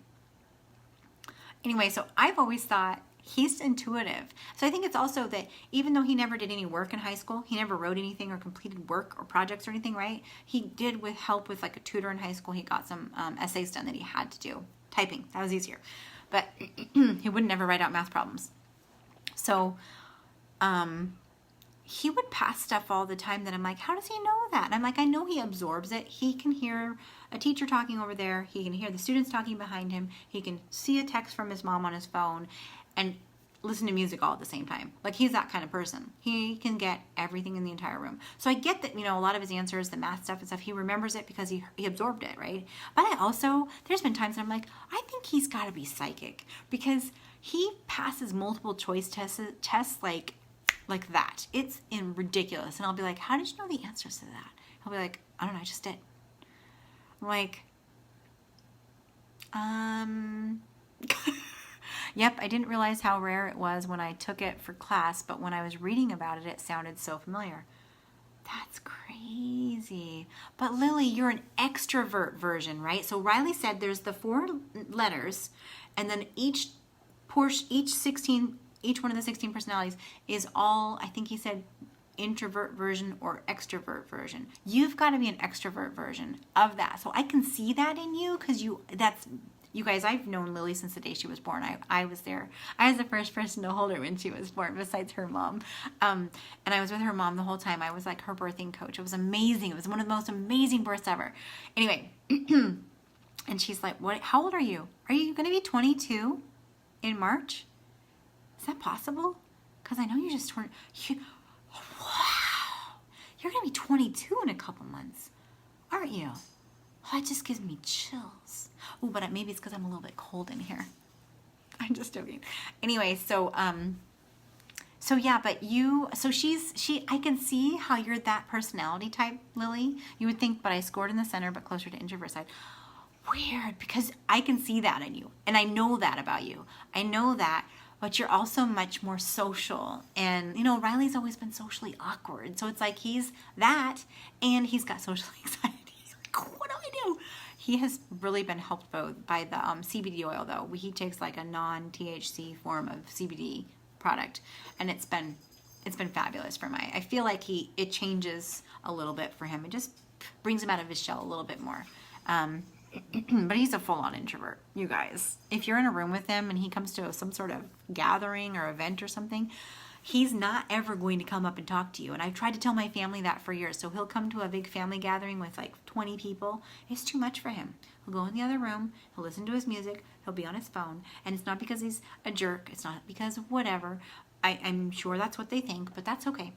Anyway, so I've always thought he's intuitive. So I think it's also that even though he never did any work in high school, he never wrote anything or completed work or projects or anything, right? He did with help with like a tutor in high school. He got some essays done that he had to do. Typing, that was easier. But he would never write out math problems. So he would pass stuff all the time that I'm like, how does he know that? And I'm like, I know he absorbs it. He can hear a teacher talking over there. He can hear the students talking behind him. He can see a text from his mom on his phone and listen to music all at the same time. Like, he's that kind of person. He can get everything in the entire room. So I get that, a lot of his answers, the math stuff and stuff, he remembers it because he absorbed it, right? But I also, there's been times that I'm like, I think he's got to be psychic because he passes multiple choice tests like that. It's ridiculous. And I'll be like, how did you know the answers to that? He'll be like, I don't know, I just did. I'm like, yep, I didn't realize how rare it was when I took it for class, but when I was reading about it, it sounded so familiar. That's crazy. But Lily, you're an extrovert version, right? So Riley said there's the 4 letters, and then each one of the 16 personalities is all, I think he said, introvert version or extrovert version. You've got to be an extrovert version of that. So I can see that in you because you guys, I've known Lily since the day she was born. I was there. I was the first person to hold her when she was born besides her mom. And I was with her mom the whole time. I was like her birthing coach. It was amazing. It was one of the most amazing births ever. Anyway, and she's like, "What? How old are you? Are you going to be 22 in March? Is that possible? Because I know you just turned... Wow! You're going to be 22 in a couple months, aren't you? Oh, that just gives me chills. Oh, but maybe it's because I'm a little bit cold in here. I'm just joking. Anyway, so yeah, but I can see how you're that personality type, Lily. You would think, but I scored in the center, but closer to introvert side. Weird, because I can see that in you, and I know that about you. I know that, but you're also much more social, and Riley's always been socially awkward, so it's like he's that, and he's got social anxiety. Like, what do I do? He has really been helped both by the CBD oil, though. He takes like a non-THC form of CBD product, and it's been fabulous for I feel like it changes a little bit for him. It just brings him out of his shell a little bit more. But he's a full-on introvert, you guys. If you're in a room with him and he comes to some sort of gathering or event or something, he's not ever going to come up and talk to you. And I've tried to tell my family that for years. So he'll come to a big family gathering with like 20 people. It's too much for him. He'll go in the other room. He'll listen to his music. He'll be on his phone. And it's not because he's a jerk. It's not because of whatever. I'm sure that's what they think, but that's okay.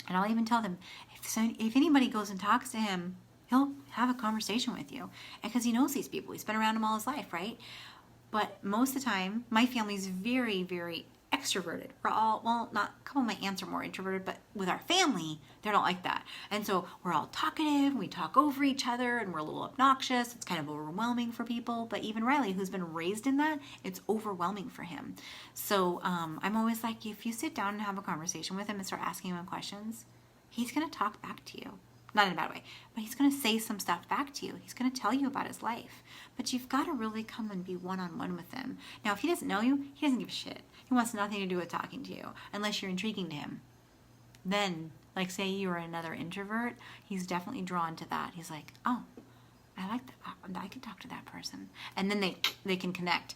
And I'll even tell them, if anybody goes and talks to him, he'll have a conversation with you. And because he knows these people. He's been around them all his life, right? But most of the time, my family's very, very extroverted. We're all, well, not, a couple of my aunts are more introverted, but with our family, they're not like that. And so we're all talkative, we talk over each other, and we're a little obnoxious. It's kind of overwhelming for people. But even Riley, who's been raised in that, it's overwhelming for him. So I'm always like, if you sit down and have a conversation with him and start asking him questions, he's going to talk back to you. Not in a bad way, but he's going to say some stuff back to you. He's going to tell you about his life. But you've got to really come and be one-on-one with him. Now, if he doesn't know you, he doesn't give a shit. He wants nothing to do with talking to you, unless you're intriguing to him. Then, like say you were another introvert, he's definitely drawn to that. He's like, oh, I like that. I can talk to that person. And then they can connect.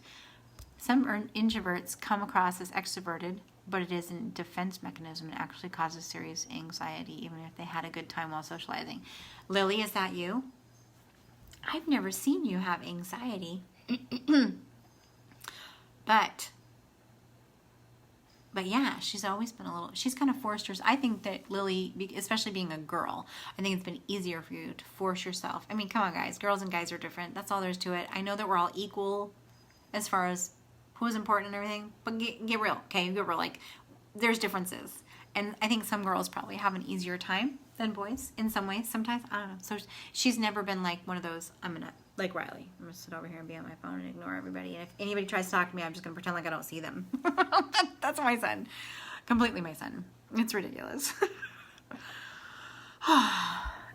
Some introverts come across as extroverted, but it is a defense mechanism and actually causes serious anxiety, even if they had a good time while socializing. Lily, is that you? I've never seen you have anxiety. But yeah, she's always been a little, she's kind of forced herself. I think that Lily, especially being a girl, I think it's been easier for you to force yourself. I mean, come on, guys. Girls and guys are different. That's all there is to it. I know that we're all equal as far as who's important and everything, but get real, okay? Get real. Like, there's differences. And I think some girls probably have an easier time than boys in some ways. Sometimes, I don't know. So she's never been like one of those, like Riley, I'm going to sit over here and be on my phone and ignore everybody. And if anybody tries to talk to me, I'm just going to pretend like I don't see them. That's my son. Completely my son. It's ridiculous.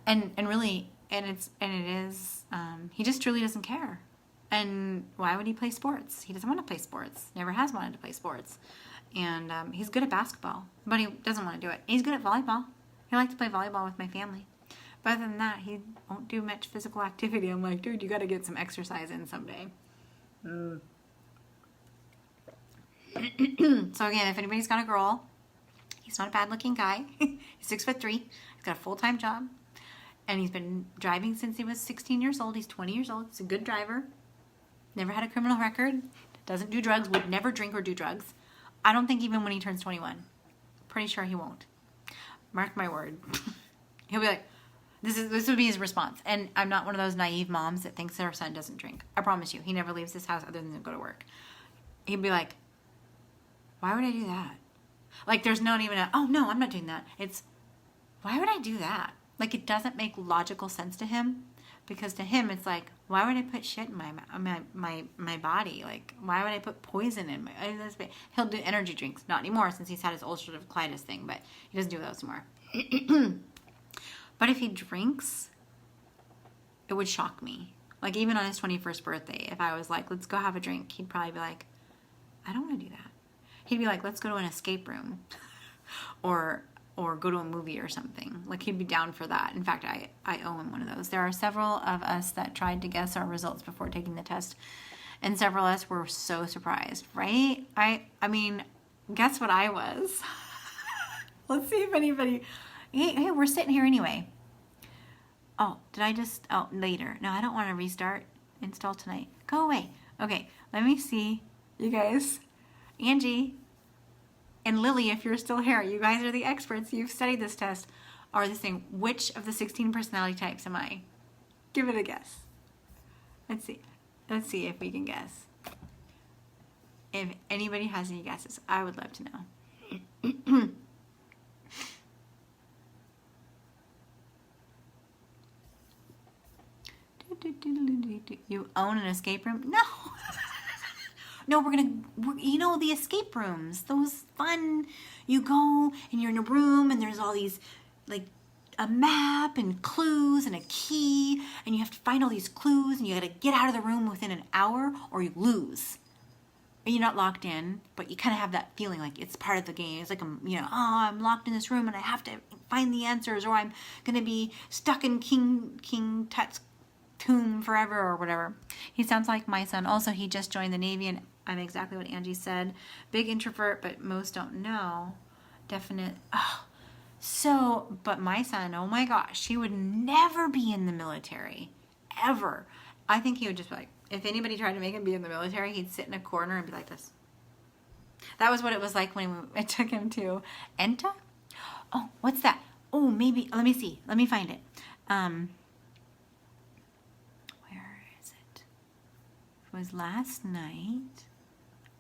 and it is, he just truly doesn't care. And why would he play sports? He doesn't want to play sports. Never has wanted to play sports. And he's good at basketball, but he doesn't want to do it. He's good at volleyball. He likes to play volleyball with my family. But other than that, he won't do much physical activity. I'm like, dude, you got to get some exercise in someday. So again, if anybody's got a girl, he's not a bad-looking guy. He's 6'3". He's got a full-time job. And he's been driving since he was 16 years old. He's 20 years old. He's a good driver. Never had a criminal record. Doesn't do drugs. Would never drink or do drugs. I don't think even when he turns 21. Pretty sure he won't. Mark my word. He'll be like, this would be his response. And I'm not one of those naive moms that thinks their son doesn't drink. I promise you, he never leaves his house other than to go to work. He'd be like, why would I do that? Like, there's not even oh no, I'm not doing that. It's, why would I do that? Like, it doesn't make logical sense to him, because to him it's like, why would I put shit in my body? Like, why would I put poison in my? He'll do energy drinks, not anymore since he's had his ulcerative colitis thing, but he doesn't do those anymore. But if he drinks, it would shock me. Like, even on his 21st birthday, if I was like, let's go have a drink, he'd probably be like, I don't want to do that. He'd be like, let's go to an escape room or go to a movie or something. Like, he'd be down for that. In fact, I owe him one of those. There are several of us that tried to guess our results before taking the test, and several of us were so surprised, right? I mean, guess what I was? Let's see if anybody... Hey, we're sitting here anyway. Oh, later. No, I don't want to restart. Install tonight. Go away. Okay, let me see. You guys, Angie and Lily, if you're still here, you guys are the experts. You've studied this test. Or this thing, which of the 16 personality types am I? Give it a guess. Let's see. Let's see if we can guess. If anybody has any guesses, I would love to know. You own an escape room? No. No, you know, the escape rooms, those fun, you go and you're in a room and there's all these, like, a map and clues and a key, and you have to find all these clues, and you gotta get out of the room within an hour or you lose. And you're not locked in, but you kind of have that feeling like it's part of the game. It's like, I'm locked in this room and I have to find the answers, or I'm gonna be stuck in King Tut's tomb forever or whatever. He sounds like my son. Also, he just joined the Navy, and I'm exactly what Angie said. Big introvert, but most don't know. Definite. But my son, oh my gosh, he would never be in the military. Ever. I think he would just be like, if anybody tried to make him be in the military, he'd sit in a corner and be like this. That was what it was like when I took him to ENTA. Oh, what's that? Oh, maybe, let me see. Let me find it. It was last night.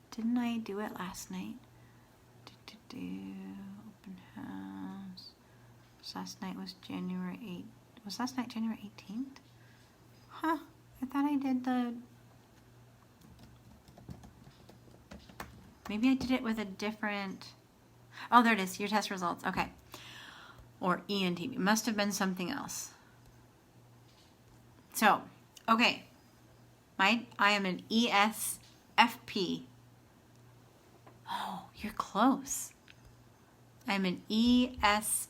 Didn't I do it last night? Open house. Last night was January 8th. Was last night January 18th? Huh. I thought I did maybe I did it with a different... Oh, there it is. Your test results. Okay. Or ENTP. It must have been something else. So, okay. I am an ESFP. Oh, you're close. I'm an ESFP-A.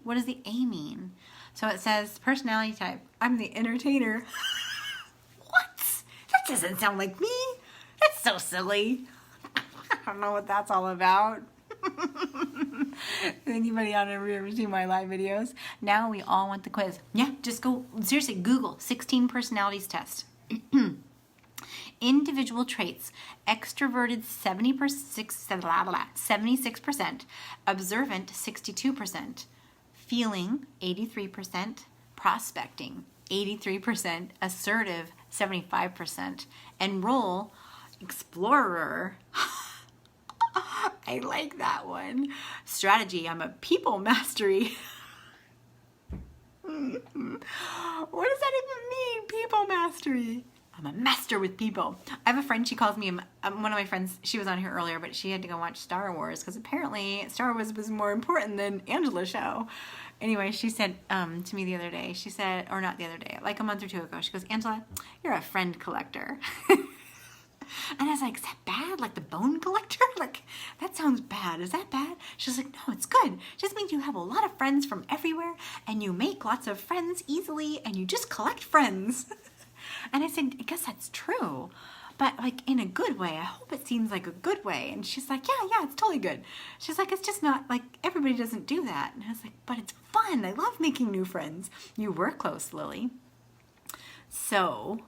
What does the A mean? So it says personality type. I'm the entertainer. What? doesn't sound like me. That's so silly. I don't know what that's all about. Anybody out there ever seen my live videos? Now we all want the quiz. Yeah, just go, seriously, Google 16 personalities test. Individual traits: extroverted 76%, observant 62%, feeling 83%, prospecting 83%, assertive 75%, and role explorer. I like that one. Strategy: I'm a people mastery. What does that even mean, people mastery? I'm a master with people. I have a friend, she calls me, one of my friends, she was on here earlier, but she had to go watch Star Wars because apparently Star Wars was more important than Angela's show. Anyway, she said to me the other day, she said, or not the other day, like a month or two ago, she goes, Angela, you're a friend collector. And I was like, is that bad? Like the bone collector? Like, that sounds bad. Is that bad? She's like, no, it's good. It just means you have a lot of friends from everywhere and you make lots of friends easily and you just collect friends. And I said, I guess that's true, but like in a good way. I hope it seems like a good way. And she's like, yeah, it's totally good. She's like, it's just not like everybody doesn't do that. And I was like, but it's fun. I love making new friends. You were close, Lily. So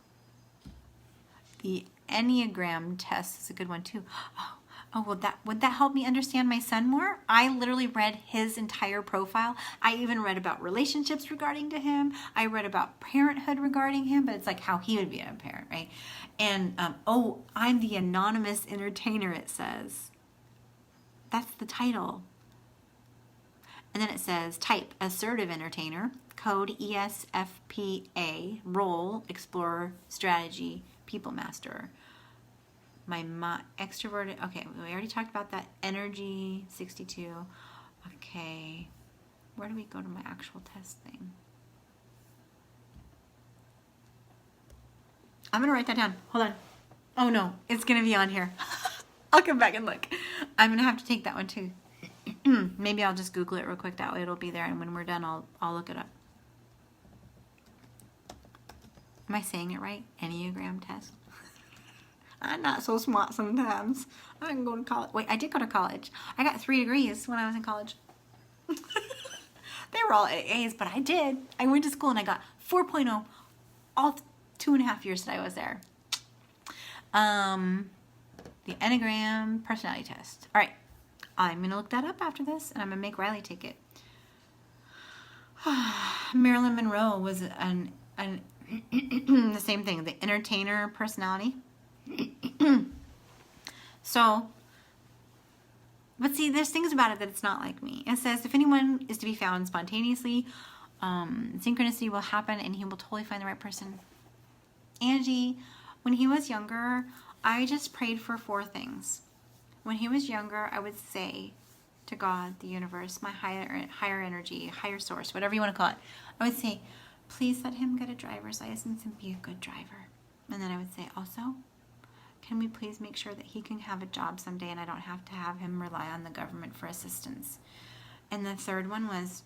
the Enneagram test is a good one too. Oh, would that help me understand my son more? I literally read his entire profile. I even read about relationships regarding to him. I read about parenthood regarding him, but it's like how he would be a parent, right? And, I'm the anonymous entertainer, it says. That's the title. And then it says type: assertive entertainer, code ESFPA, role explorer, strategy, people master. My extroverted, okay, we already talked about that. Energy, 62. Okay, where do we go to my actual test thing? I'm gonna write that down. Hold on. Oh no, it's gonna be on here. I'll come back and look. I'm gonna have to take that one too. Maybe I'll just Google it real quick. That way it'll be there, and when we're done, I'll look it up. Am I saying it right? Enneagram test. I'm not so smart sometimes. I didn't go to college. Wait, I did go to college. I got 3 degrees when I was in college. They were all A's, but I did. I went to school and I got 4.0 all 2.5 years that I was there. The Enneagram personality test. All right, I'm going to look that up after this, and I'm going to make Riley take it. Marilyn Monroe was the same thing, the entertainer personality. So, but see, there's things about it that it's not like me. It says, if anyone is to be found spontaneously, synchronicity will happen and he will totally find the right person. Angie, when he was younger, I just prayed for 4 things. When he was younger, I would say to God, the universe, my higher energy, higher source, whatever you want to call it, I would say, please let him get a driver's license and be a good driver. And then I would say, also, can we please make sure that he can have a job someday and I don't have to have him rely on the government for assistance? And the third one was,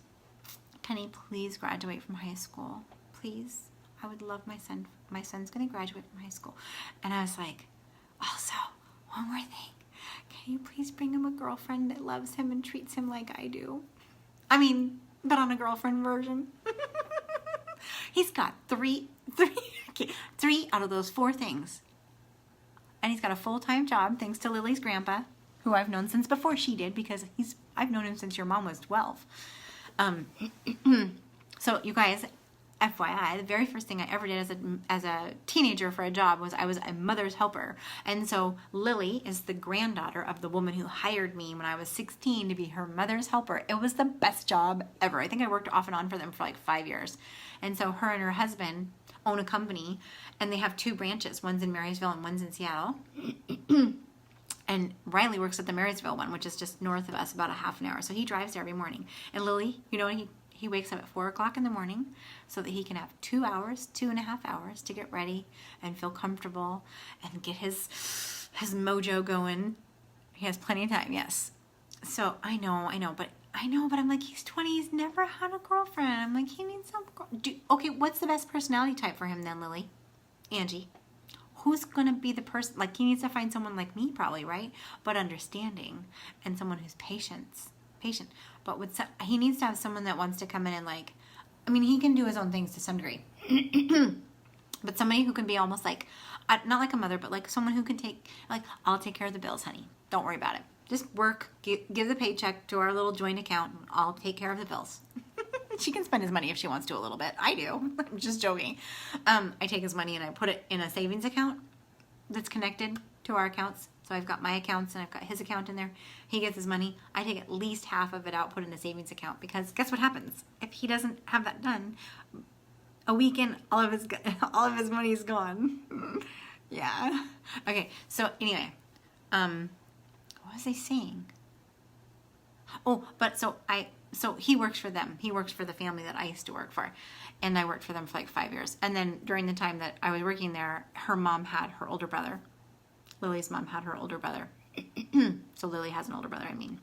can he please graduate from high school? Please. I would love my son. My son's going to graduate from high school. And I was like, also, one more thing. Can you please bring him a girlfriend that loves him and treats him like I do? I mean, but on a girlfriend version. He's got three out of those 4 things. And he's got a full-time job, thanks to Lily's grandpa, who I've known since before she did, because I've known him since your mom was 12. So you guys, FYI, the very first thing I ever did as a teenager for a job was I was a mother's helper. And so Lily is the granddaughter of the woman who hired me when I was 16 to be her mother's helper. It was the best job ever. I think I worked off and on for them for like 5 years. And so her and her husband own a company, and they have 2 branches. One's in Marysville and one's in Seattle. And Riley works at the Marysville one, which is just north of us, about a half an hour. So he drives there every morning. And Lily, you know, he wakes up at 4 o'clock in the morning so that he can have 2.5 hours to get ready and feel comfortable and get his mojo going. He has plenty of time, yes. So I know, but I'm like, he's 20, he's never had a girlfriend. I'm like, he needs some okay, what's the best personality type for him then, Lily? Angie. who's going to be the person? Like, he needs to find someone like me probably, right? But understanding, and someone who's patient. But he needs to have someone that wants to come in and like, I mean, he can do his own things to some degree. But somebody who can be almost like, not like a mother, but like someone who can take, like, I'll take care of the bills, honey. Don't worry about it. Just work, give the paycheck to our little joint account, and I'll take care of the bills. She can spend his money if she wants to a little bit. I do. I'm just joking. I take his money and I put it in a savings account that's connected to our accounts. So I've got my accounts and I've got his account in there. He gets his money. I take at least half of it out, put in a savings account, because guess what happens? If he doesn't have that done, a weekend, all of his money is gone. Yeah. Okay. So anyway, what was I saying? Oh, but so he works for them. He works for the family that I used to work for. And I worked for them for like 5 years. And then during the time that I was working there, her mom had her older brother. Lily's mom had her older brother. So Lily has an older brother, I mean.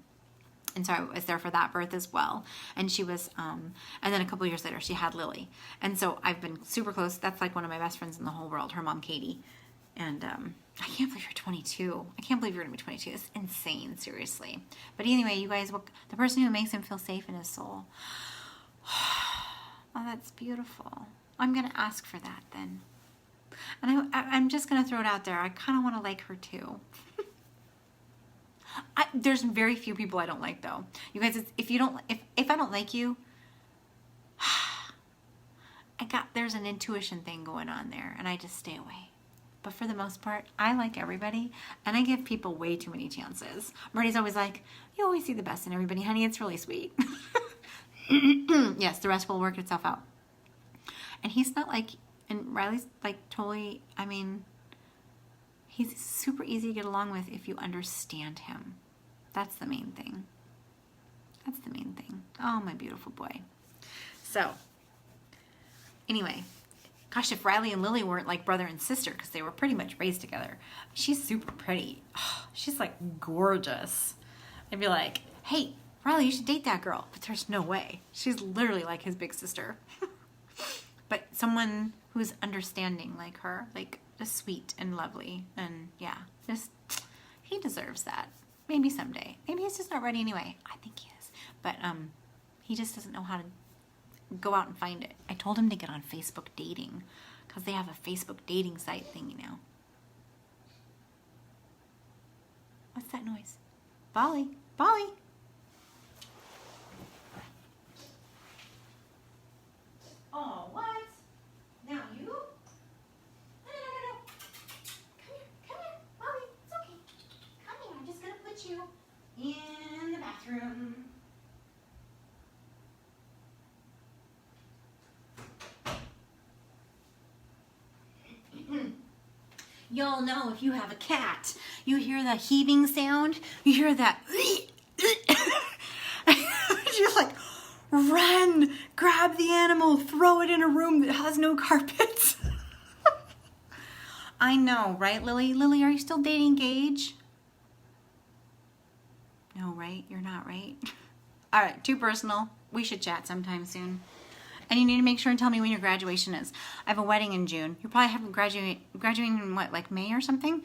And so I was there for that birth as well. And she was, and then a couple years later, she had Lily. And so I've been super close. That's like one of my best friends in the whole world, her mom, Katie. And I can't believe you're 22. I can't believe you're going to be 22. It's insane, seriously. But anyway, you guys, the person who makes him feel safe in his soul. Oh, that's beautiful. I'm going to ask for that then. And I'm just going to throw it out there. I kind of want to like her too. There's very few people I don't like though. You guys, if I don't like you, there's an intuition thing going on there, and I just stay away. But for the most part, I like everybody, and I give people way too many chances. Marty's always like, you always see the best in everybody, honey. It's really sweet. Yes, the rest will work itself out. And he's not like, and Riley's like totally, I mean, he's super easy to get along with if you understand him. That's the main thing. That's the main thing. Oh, my beautiful boy. So, anyway, gosh, if Riley and Lily weren't like brother and sister, because they were pretty much raised together. She's super pretty. Oh, she's like gorgeous. I'd be like, hey, Riley, you should date that girl. But there's no way. She's literally like his big sister. But someone who's understanding like her, like just sweet and lovely. And yeah, just, he deserves that. Maybe someday. Maybe he's just not ready anyway. I think he is. But he just doesn't know how to go out and find it. I told him to get on Facebook dating, because they have a Facebook dating site thingy now. What's that noise? Bolly. Bolly. Oh, what? Now you? No. Come here, Bolly. It's okay. Come here. I'm just going to put you in the bathroom. Y'all know if you have a cat, you hear the heaving sound, you hear that, you're like, run, grab the animal, throw it in a room that has no carpets. I know, right, Lily? Lily, are you still dating Gage? No, right? You're not, right? All right, too personal. We should chat sometime soon. And you need to make sure and tell me when your graduation is. I have a wedding in June. You're probably having graduating in what, like May or something?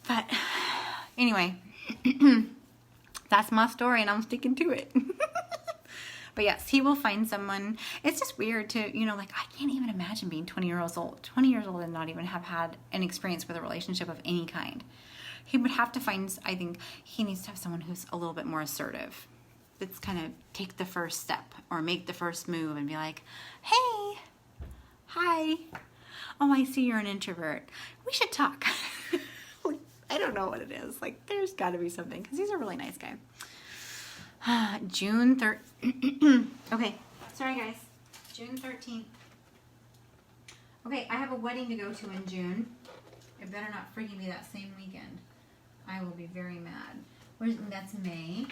But anyway, that's my story and I'm sticking to it. But yes, he will find someone. It's just weird to, you know, like I can't even imagine being 20 years old and not even have had an experience with a relationship of any kind. He would have to find, I think he needs to have someone who's a little bit more assertive. Let's kind of take the first step or make the first move and be like, hey, hi. Oh, I see you're an introvert. We should talk. I don't know what it is. Like, there's got to be something because he's a really nice guy. June 3rd. Okay, sorry guys. June 13th. Okay, I have a wedding to go to in June. It better not freaking be that same weekend. I will be very mad. That's May.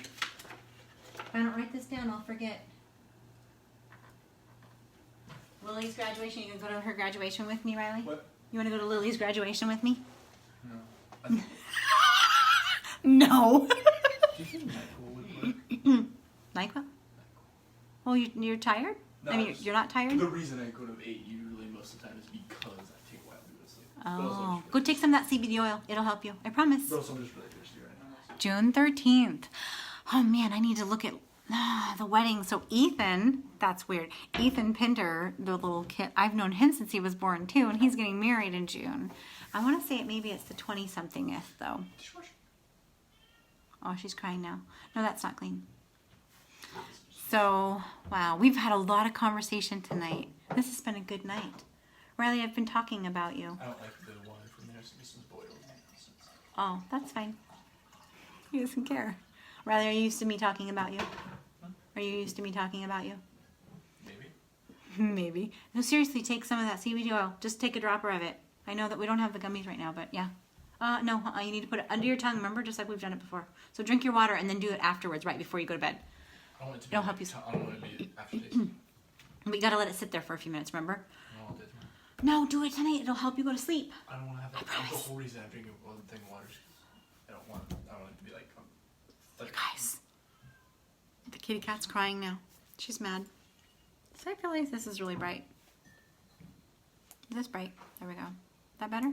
If I don't write this down, I'll forget. Lily's graduation. You gonna go to her graduation with me, Riley? What? You want to go to Lily's graduation with me? No. No. Do you think Michael would work? NyQuil? Well, you're tired? No, I mean, you're not tired? The reason I go to 8 usually most of the time is because I take a while to go to sleep. Oh, go take some of that CBD oil. It'll help you. I promise. Those I'm just really thirsty right now. June 13th. Oh man, I need to look at the wedding. So Ethan, that's weird. Ethan Pinder, the little kid, I've known him since he was born too, and he's getting married in June. I want to say maybe it's the 20-somethingth though. Oh, she's crying now. No, that's not clean. So, wow, we've had a lot of conversation tonight. This has been a good night. Riley, I've been talking about you. I don't like the water from there, so this is boiled. Oh, that's fine. He doesn't care. Riley, are you used to me talking about you? Are you used to me talking about you? Maybe. Maybe. No, seriously, take some of that CBD oil. Just take a dropper of it. I know that we don't have the gummies right now, but yeah. No, you need to put it under your tongue, remember? Just like we've done it before. So drink your water and then do it afterwards, right before you go to bed. I don't want it to be It'll help you. I don't want it to be aftertaste. But you gotta let it sit there for a few minutes, remember? No, I'll do it tomorrow. No, do it tonight. It'll help you go to sleep. I don't want to have that. I promise. The whole reason I'm drinking one thing of water is 'cause I don't want it to be like. Guys, the kitty cat's crying now. She's mad. So I feel like this is really bright. Is this bright? There we go. That better?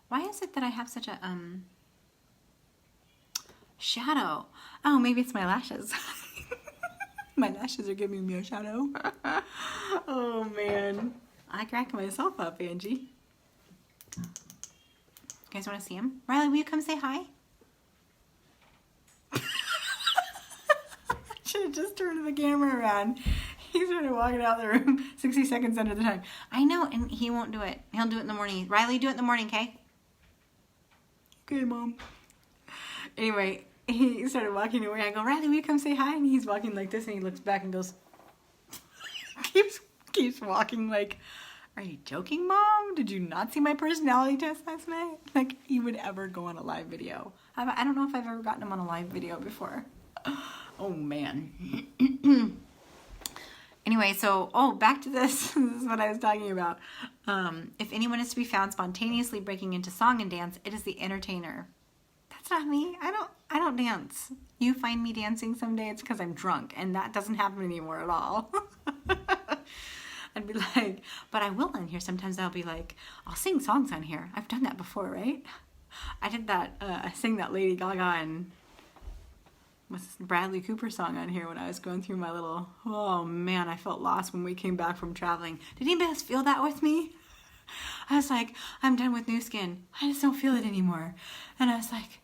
Why is it that I have such a shadow? Oh, maybe it's my lashes. My lashes are giving me a shadow. Oh man, I crack myself up, Angie. You guys want to see him? Riley, will you come say hi? Should have just turned the camera around. He started walking out of the room 60 seconds under the time. I know, and he won't do it. He'll do it in the morning. Riley, do it in the morning, okay? Okay, Mom. Anyway, he started walking away. I go, Riley, will you come say hi? And he's walking like this, and he looks back and goes, keeps walking like, are you joking, Mom? Did you not see my personality test last night? Like, he would ever go on a live video. I don't know if I've ever gotten him on a live video before. Oh, man. Anyway, so, back to this. This is what I was talking about. If anyone is to be found spontaneously breaking into song and dance, it is the entertainer. That's not me. I don't dance. You find me dancing someday, it's because I'm drunk, and that doesn't happen anymore at all. I'd be like, but I will on here. Sometimes I'll be like, I'll sing songs on here. I've done that before, right? I did that, I sang that Lady Gaga and what's Bradley Cooper song on here when I was going through my little, oh man, I felt lost when we came back from traveling. Did anybody else feel that with me? I was like, I'm done with Nu Skin. I just don't feel it anymore. And I was like,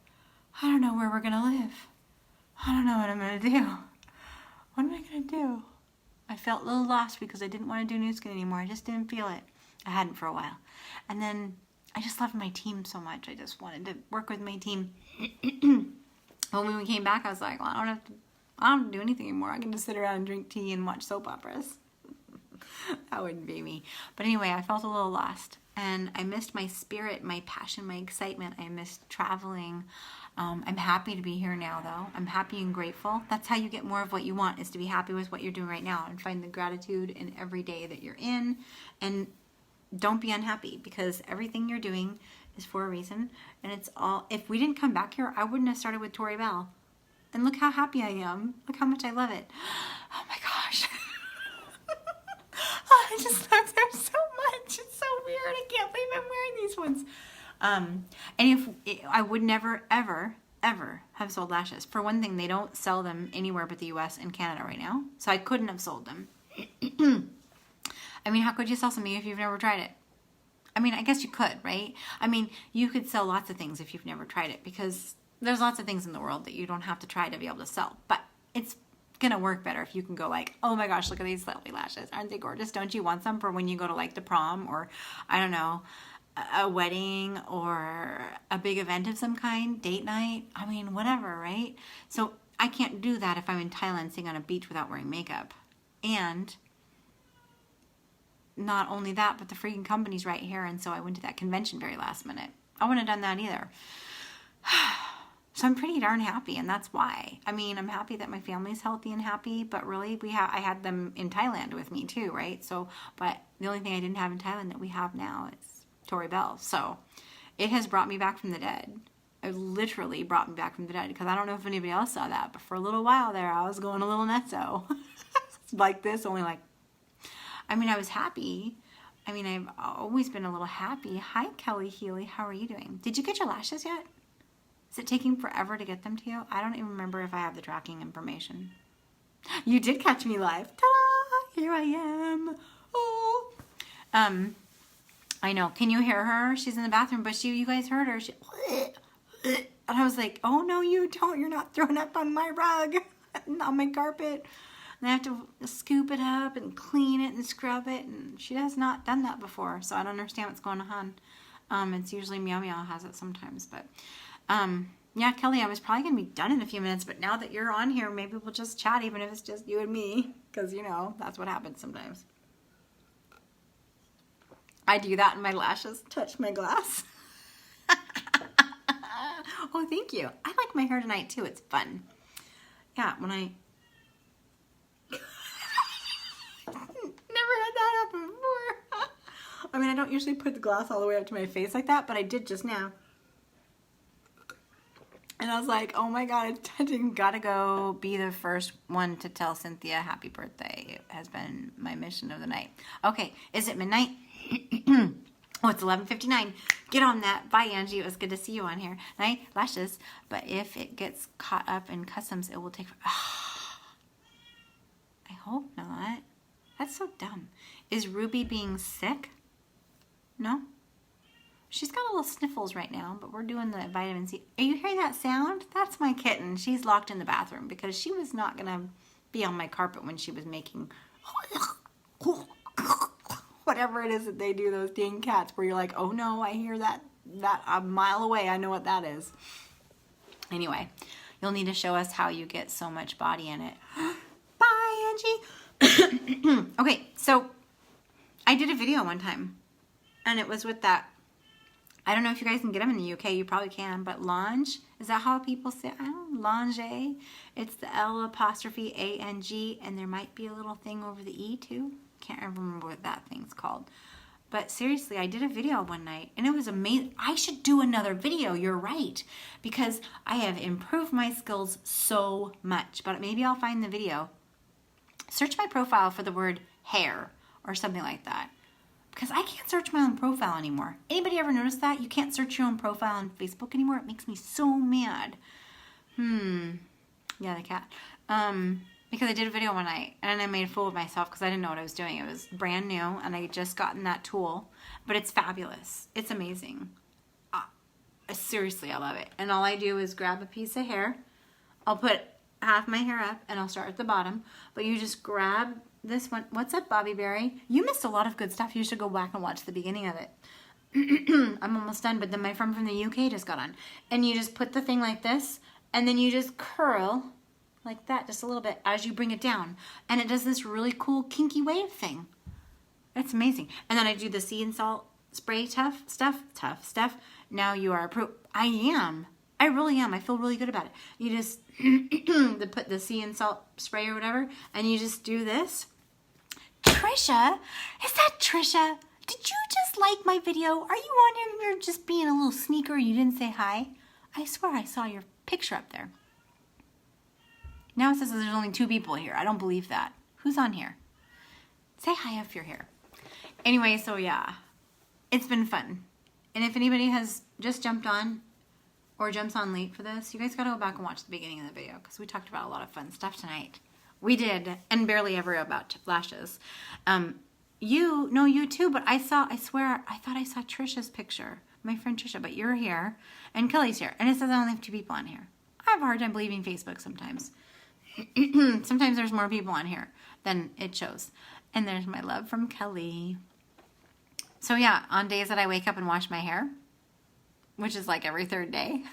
I don't know where we're going to live. I don't know what I'm going to do. What am I going to do? I felt a little lost because I didn't want to do Nu Skin anymore. I just didn't feel it. I hadn't for a while. And then I just loved my team so much. I just wanted to work with my team. When we came back, I was like, well, I don't have to do anything anymore. I can just sit around and drink tea and watch soap operas. That wouldn't be me. But anyway, I felt a little lost. And I missed my spirit, my passion, my excitement. I missed traveling. I'm happy to be here now, though. I'm happy and grateful. That's how you get more of what you want, is to be happy with what you're doing right now and find the gratitude in every day that you're in. And don't be unhappy, because everything you're doing is for a reason. And it's all, if we didn't come back here, I wouldn't have started with Tori Bell. And look how happy I am. Look how much I love it. Oh my gosh. Oh, I just love them so much. It's so weird. I can't believe I'm wearing these ones. And I would never, ever, ever have sold lashes. For one thing, they don't sell them anywhere but the US and Canada right now. So I couldn't have sold them. I mean, how could you sell something if you've never tried it? I mean, I guess you could, right? I mean, you could sell lots of things if you've never tried it, because there's lots of things in the world that you don't have to try to be able to sell. But it's going to work better if you can go like, oh my gosh, look at these lovely lashes. Aren't they gorgeous? Don't you want some for when you go to like the prom or, I don't know, a wedding or a big event of some kind, date night? I mean, whatever, right? So I can't do that if I'm in Thailand sitting on a beach without wearing makeup. And not only that, but the freaking company's right here, and so I went to that convention very last minute. I wouldn't have done that either. So I'm pretty darn happy, and that's why. I mean, I'm happy that my family's healthy and happy, but really, I had them in Thailand with me too, right? So, but the only thing I didn't have in Thailand that we have now is Tori Bell. So it has brought me back from the dead. It literally brought me back from the dead, because I don't know if anybody else saw that, but for a little while there, I was going a little nutso. Like this, only like, I mean, I was happy, I mean, I've always been a little happy. Hi, Kelly Healy. How are you doing? Did you get your lashes yet? Is it taking forever to get them to you? I don't even remember if I have the tracking information. You did catch me live. Ta-da! Here I am. Oh. I know. Can you hear her? She's in the bathroom, but you guys heard her. She, and I was like, oh, no, you don't. You're not throwing up on my rug, on my carpet. And I have to scoop it up and clean it and scrub it. And she has not done that before, so I don't understand what's going on. It's usually Meow Meow has it sometimes. But, yeah, Kelly, I was probably going to be done in a few minutes. But now that you're on here, maybe we'll just chat, even if it's just you and me. Because, you know, that's what happens sometimes. I do that and my lashes touch my glass. Oh, thank you. I like my hair tonight, too. It's fun. Yeah, when I... Never had that happen before. I mean, I don't usually put the glass all the way up to my face like that, but I did just now. And I was like, oh my God, it's touching. Gotta go be the first one to tell Cynthia happy birthday. It has been my mission of the night. Okay, is it midnight? Oh, it's 11:59. Get on that. Bye, Angie. It was good to see you on here. Night lashes. But if it gets caught up in customs, it will take... I hope not. That's so dumb. Is Ruby being sick? No? She's got a little sniffles right now, but we're doing the vitamin C. Are you hearing that sound? That's my kitten. She's locked in the bathroom because she was not going to be on my carpet when she was making... whatever it is that they do, those dang cats, where you're like, oh no, I hear that a mile away. I know what that is. Anyway, you'll need to show us how you get so much body in it. Bye, Angie. Okay, so I did a video one time, and it was with that, I don't know if you guys can get them in the UK, you probably can, but Lange, is that how people say it? I don't know, Lange. It's the L''A''N'G, and there might be a little thing over the E too. Can't remember what that thing's called. But seriously, I did a video one night and it was amazing. I should do another video, you're right, because I have improved my skills so much. But maybe I'll find the video. Search my profile for the word hair or something like that, because I can't search my own profile anymore. Anybody ever notice that? You can't search your own profile on Facebook anymore? It makes me so mad. Yeah, the cat. Because I did a video one night and I made a fool of myself because I didn't know what I was doing. It was brand new and I had just gotten that tool, but it's fabulous. It's amazing. Seriously, I love it. And all I do is grab a piece of hair. I'll put half my hair up and I'll start at the bottom, but you just grab this one. What's up, Bobby Berry? You missed a lot of good stuff. You should go back and watch the beginning of it. I'm almost done, but then my friend from the UK just got on. And you just put the thing like this and then you just curl like that, just a little bit, as you bring it down. And it does this really cool kinky wave thing. It's amazing. And then I do the sea and salt spray tough stuff. Now you are approved. I am. I really am. I feel really good about it. You just put the sea and salt spray or whatever, and you just do this. Trisha? Is that Trisha? Did you just like my video? Are you on here? You're just being a little sneaker. You didn't say hi. I swear I saw your picture up there. Now it says there's only 2 people here. I don't believe that. Who's on here? Say hi if you're here. Anyway, so yeah, it's been fun. And if anybody has just jumped on or jumps on late for this, you guys got to go back and watch the beginning of the video because we talked about a lot of fun stuff tonight. We did, and barely ever about lashes. You too, but I swear, I thought I saw Trisha's picture, my friend Trisha, but you're here, and Kelly's here, and it says I only have 2 people on here. I have a hard time believing Facebook sometimes. Sometimes there's more people on here than it shows. And there's my love from Kelly. So yeah, on days that I wake up and wash my hair, which is like every 3rd day,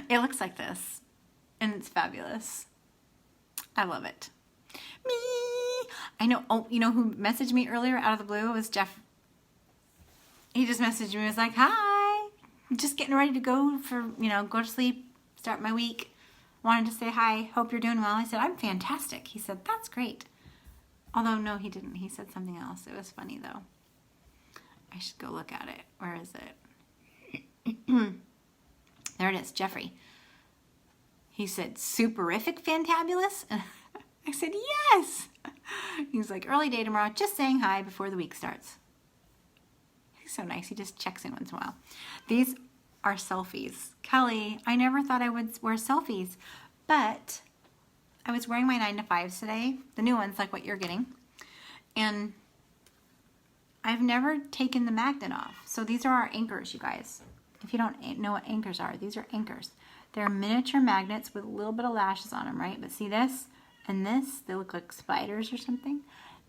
it looks like this. And it's fabulous. I love it. Me! I know, oh, you know who messaged me earlier out of the blue? It was Jeff. He just messaged me, he was like, hi! I'm just getting ready to go go to sleep, start my week. Wanted to say hi, hope you're doing well. I said, I'm fantastic. He said, that's great. Although, no, he didn't. He said something else. It was funny, though. I should go look at it. Where is it? There it is, Jeffrey. He said, superific fantabulous? I said, yes. He's like, early day tomorrow, just saying hi before the week starts. He's so nice. He just checks in once in a while. These are selfies. Kelly, I never thought I would wear selfies, but I was wearing my 9 to 5s today, the new ones like what you're getting, and I've never taken the magnet off. So these are our anchors, you guys. If you don't know what anchors are, these are anchors. They're miniature magnets with a little bit of lashes on them, right? But see this and this, they look like spiders or something.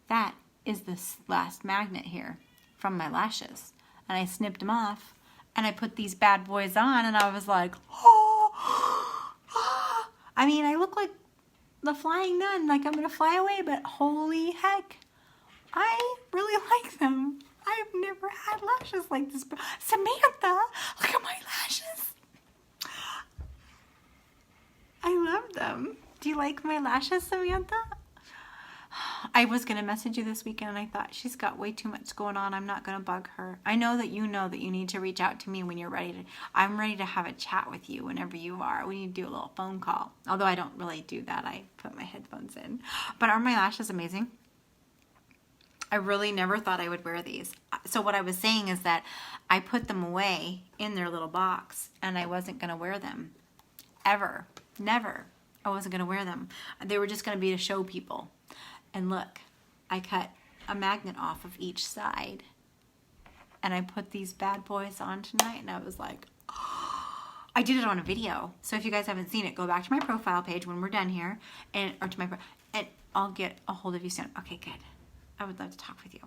That is this last magnet here from my lashes. And I snipped them off and I put these bad boys on and I was like, oh, oh. I mean, I look like the flying nun, like I'm gonna fly away, but holy heck, I really like them. I've never had lashes like this. Samantha, look at my lashes. I love them. Do you like my lashes, Samantha? I was going to message you this weekend and I thought she's got way too much going on. I'm not going to bug her. I know that you need to reach out to me when you're ready to. I'm ready to have a chat with you whenever you are. We need to do a little phone call. Although I don't really do that. I put my headphones in. But are my lashes amazing? I really never thought I would wear these. So what I was saying is that I put them away in their little box and I wasn't going to wear them. Ever. Never. I wasn't going to wear them. They were just going to be to show people. And look, I cut a magnet off of each side. And I put these bad boys on tonight. And I was like, oh. I did it on a video. So if you guys haven't seen it, go back to my profile page when we're done here. And I'll get a hold of you soon. Okay, good. I would love to talk with you.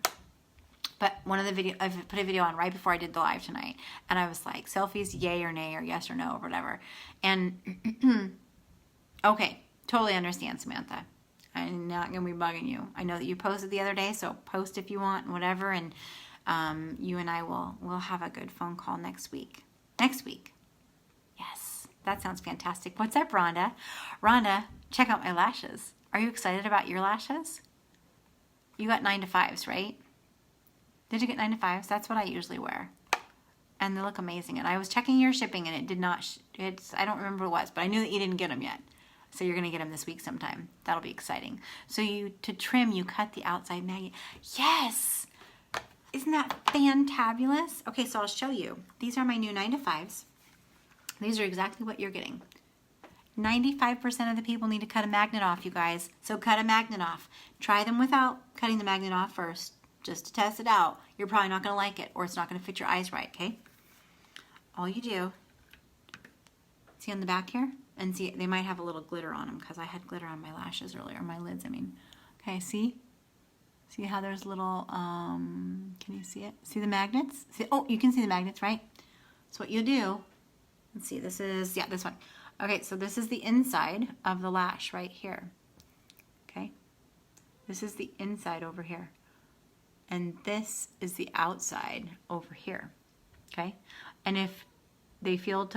But one of the video, I've put a video on right before I did the live tonight. And I was like, selfies, yay or nay, or yes or no, or whatever. And, okay, totally understand, Samantha. I'm not going to be bugging you. I know that you posted the other day, so post if you want, whatever. And you and I we'll have a good phone call next week. Next week. Yes, that sounds fantastic. What's up, Rhonda? Rhonda, check out my lashes. Are you excited about your lashes? You got 9 to 5s, right? Did you get 9 to 5s? That's what I usually wear. And they look amazing. And I was checking your shipping and it did not, I don't remember what it was, but I knew that you didn't get them yet. So you're going to get them this week sometime. That'll be exciting. So to trim, you cut the outside magnet. Yes! Isn't that fantabulous? Okay, so I'll show you. These are my new 9 to 5s. These are exactly what you're getting. 95% of the people need to cut a magnet off, you guys. So cut a magnet off. Try them without cutting the magnet off first, just to test it out. You're probably not going to like it, or it's not going to fit your eyes right, okay? All you do, see on the back here? And see, they might have a little glitter on them, because I had glitter on my lashes earlier, my lids, I mean. Okay, see? See how there's little, can you see it? See the magnets? See, oh, you can see the magnets, right? So what you do, let's see, this is, yeah, this one. Okay, so this is the inside of the lash right here. Okay? This is the inside over here. And this is the outside over here. Okay? And if they feel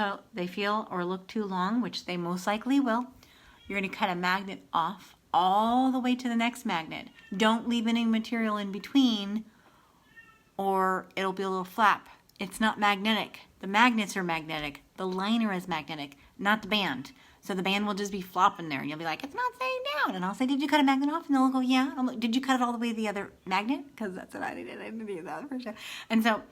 or look too long, which they most likely will, you're going to cut a magnet off all the way to the next magnet. Don't leave any material in between or it'll be a little flap. It's not magnetic. The magnets are magnetic. The liner is magnetic, not the band. So the band will just be flopping there and you'll be like, it's not staying down. And I'll say, did you cut a magnet off? And they'll go, yeah. I'm like, did you cut it all the way to the other magnet? Because that's what I did. I didn't do that for sure. And so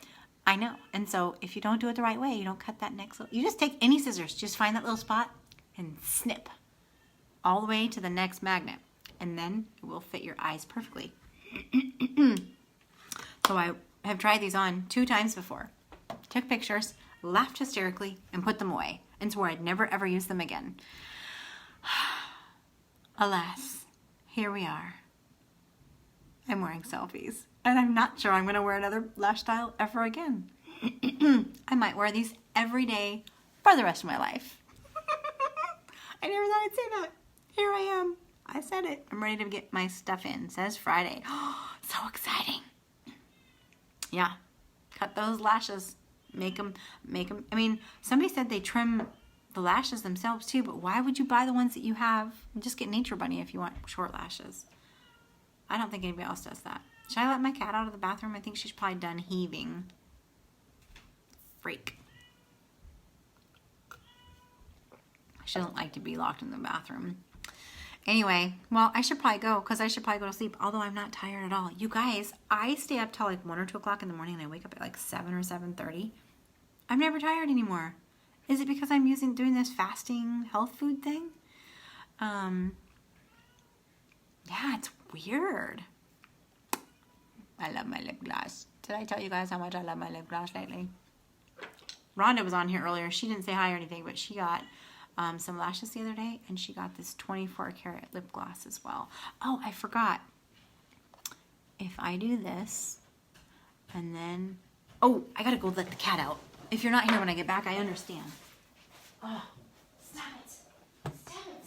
I know. And so if you don't do it the right way, you don't cut that next little, you just take any scissors, just find that little spot and snip all the way to the next magnet. And then it will fit your eyes perfectly. So I have tried these on 2 times before. Took pictures, laughed hysterically, and put them away. And swore I'd never ever use them again. Alas, here we are. I'm wearing selfies. And I'm not sure I'm going to wear another lash style ever again. I might wear these every day for the rest of my life. I never thought I'd say that. Here I am. I said it. I'm ready to get my stuff in. It says Friday. So exciting. Yeah. Cut those lashes. Make them. I mean, somebody said they trim the lashes themselves too, but why would you buy the ones that you have? Just get Nature Bunny if you want short lashes. I don't think anybody else does that. Should I let my cat out of the bathroom? I think she's probably done heaving. Freak. She doesn't like to be locked in the bathroom. Anyway, well, I should probably go because I should probably go to sleep, although I'm not tired at all. You guys, I stay up till like 1 or 2 o'clock in the morning and I wake up at like 7 or 7:30. I'm never tired anymore. Is it because I'm doing this fasting health food thing? Yeah, it's weird. I love my lip gloss. Did I tell you guys how much I love my lip gloss lately? Rhonda was on here earlier. She didn't say hi or anything, but she got some lashes the other day, and she got this 24 karat lip gloss as well. Oh, I forgot. If I do this, and then... Oh, I gotta go let the cat out. If you're not here when I get back, I understand. Oh, stop it. Stop it.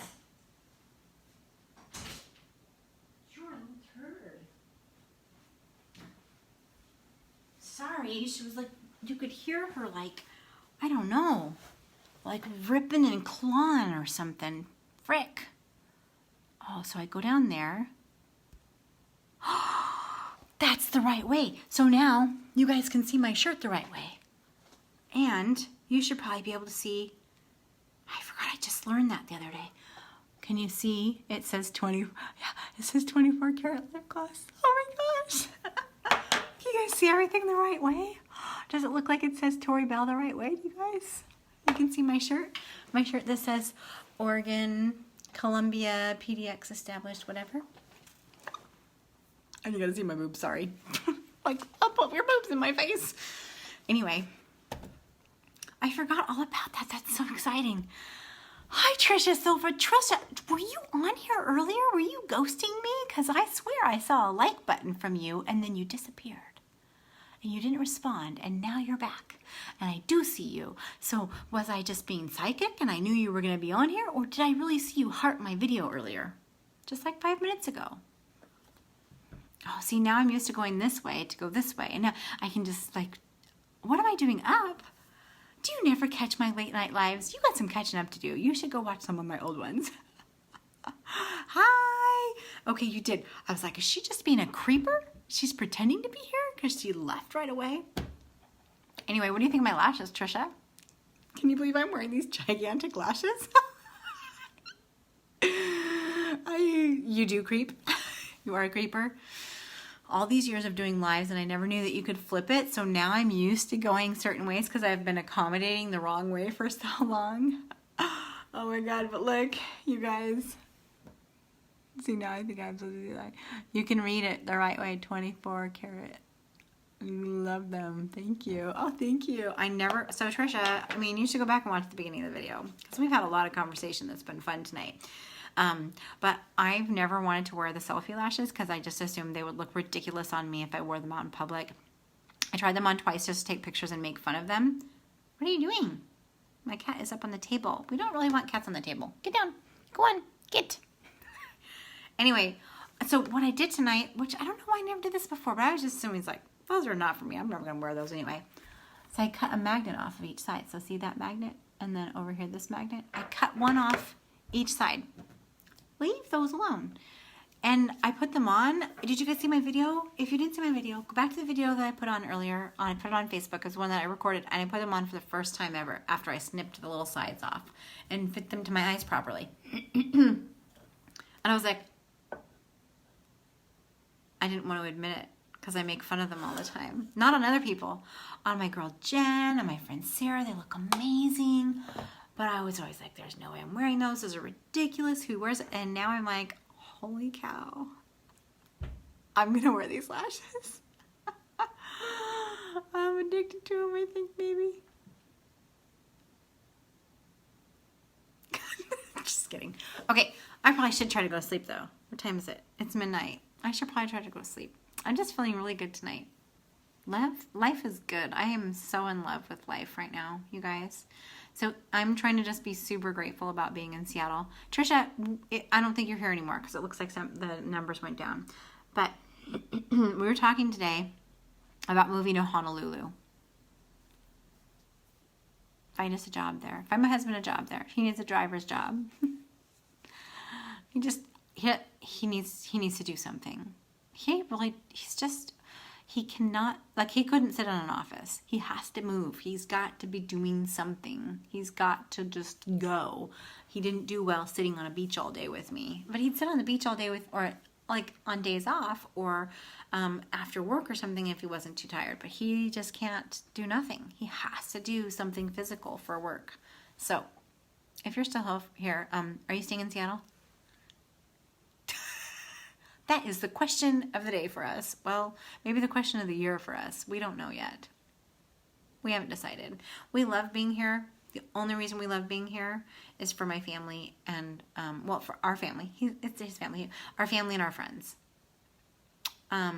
You're a little turd. Sorry, she was like, you could hear her like, I don't know, like ripping and clawing or something. Frick. Oh, so I go down there. That's the right way. So now you guys can see my shirt the right way. And you should probably be able to see, I forgot I just learned that the other day. Can you see? It says 24 karat lip gloss. Oh my gosh. You guys see everything the right way? Does it look like it says Tori Bell the right way, you guys? You can see my shirt. My shirt that says Oregon, Columbia, PDX established, whatever. And you gotta see my boobs, sorry. Like, I'll put your boobs in my face. Anyway, I forgot all about that. That's so exciting. Hi, Trisha Silva. Trisha, were you on here earlier? Were you ghosting me? Because I swear I saw a like button from you and then you disappeared. And you didn't respond, and now you're back. And I do see you. So was I just being psychic and I knew you were going to be on here? Or did I really see you heart my video earlier? Just like 5 minutes ago. Oh, see, now I'm used to going this way to go this way. And now I can just like, what am I doing up? Do you never catch my late night lives? You got some catching up to do. You should go watch some of my old ones. Hi. Okay, you did. I was like, is she just being a creeper? She's pretending to be here because she left right away. Anyway, what do you think of my lashes, Trisha? Can you believe I'm wearing these gigantic lashes? You do creep. You are a creeper. All these years of doing lives and I never knew that you could flip it. So now I'm used to going certain ways because I've been accommodating the wrong way for so long. Oh my God, but look, you guys. See, now I think I'm supposed to do that. You can read it the right way, 24 karat. Love them. Thank you. Oh, thank you. So Trisha, I mean, you should go back and watch the beginning of the video because we've had a lot of conversation that's been fun tonight. But I've never wanted to wear the selfie lashes because I just assumed they would look ridiculous on me if I wore them out in public. I tried them on twice just to take pictures and make fun of them. What are you doing? My cat is up on the table. We don't really want cats on the table. Get down. Go on. Get. Anyway, so what I did tonight, which I don't know why I never did this before, but I was just assuming it's like, those are not for me. I'm never going to wear those anyway. So I cut a magnet off of each side. So see that magnet? And then over here, this magnet. I cut one off each side. Leave those alone. And I put them on. Did you guys see my video? If you didn't see my video, go back to the video that I put on earlier. I put it on Facebook. It's one that I recorded. And I put them on for the first time ever after I snipped the little sides off and fit them to my eyes properly. And I was like, I didn't want to admit it because I make fun of them all the time. Not on other people. On my girl Jen and my friend Sarah. They look amazing. But I was always like, there's no way I'm wearing those. Those are ridiculous. Who wears it? And now I'm like, holy cow. I'm going to wear these lashes. I'm addicted to them, I think, maybe. Just kidding. Okay, I probably should try to go to sleep, though. What time is it? It's midnight. I should probably try to go to sleep. I'm just feeling really good tonight. Life is good. I am so in love with life right now, you guys. So I'm trying to just be super grateful about being in Seattle. Trisha, I don't think you're here anymore because it looks like the numbers went down. But we were talking today about moving to Honolulu. Find us a job there. Find my husband a job there. He needs a driver's job. He needs to do something. He he cannot, like, he couldn't sit in an office. He has to move. He's got to be doing something. He's got to just go. He didn't do well sitting on a beach all day with me, but he'd sit on the beach all day with, or like on days off, or after work or something if he wasn't too tired. But he just can't do nothing. He has to do something physical for work. So if you're still here, are you staying in Seattle? That is the question of the day for us. Well, maybe the question of the year for us. We don't know yet. We haven't decided. We love being here. The only reason we love being here is for my family and, well, for our family. It's his family. Our family and our friends. My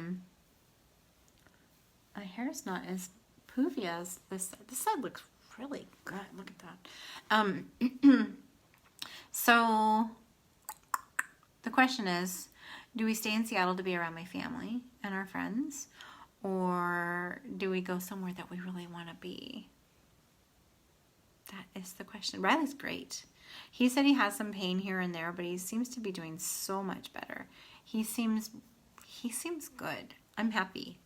hair's not as poofy as this side. This side looks really good. Look at that. So the question is, do we stay in Seattle to be around my family and our friends? Or do we go somewhere that we really want to be? That is the question. Riley's great. He said he has some pain here and there, but he seems to be doing so much better. He seems good. I'm happy.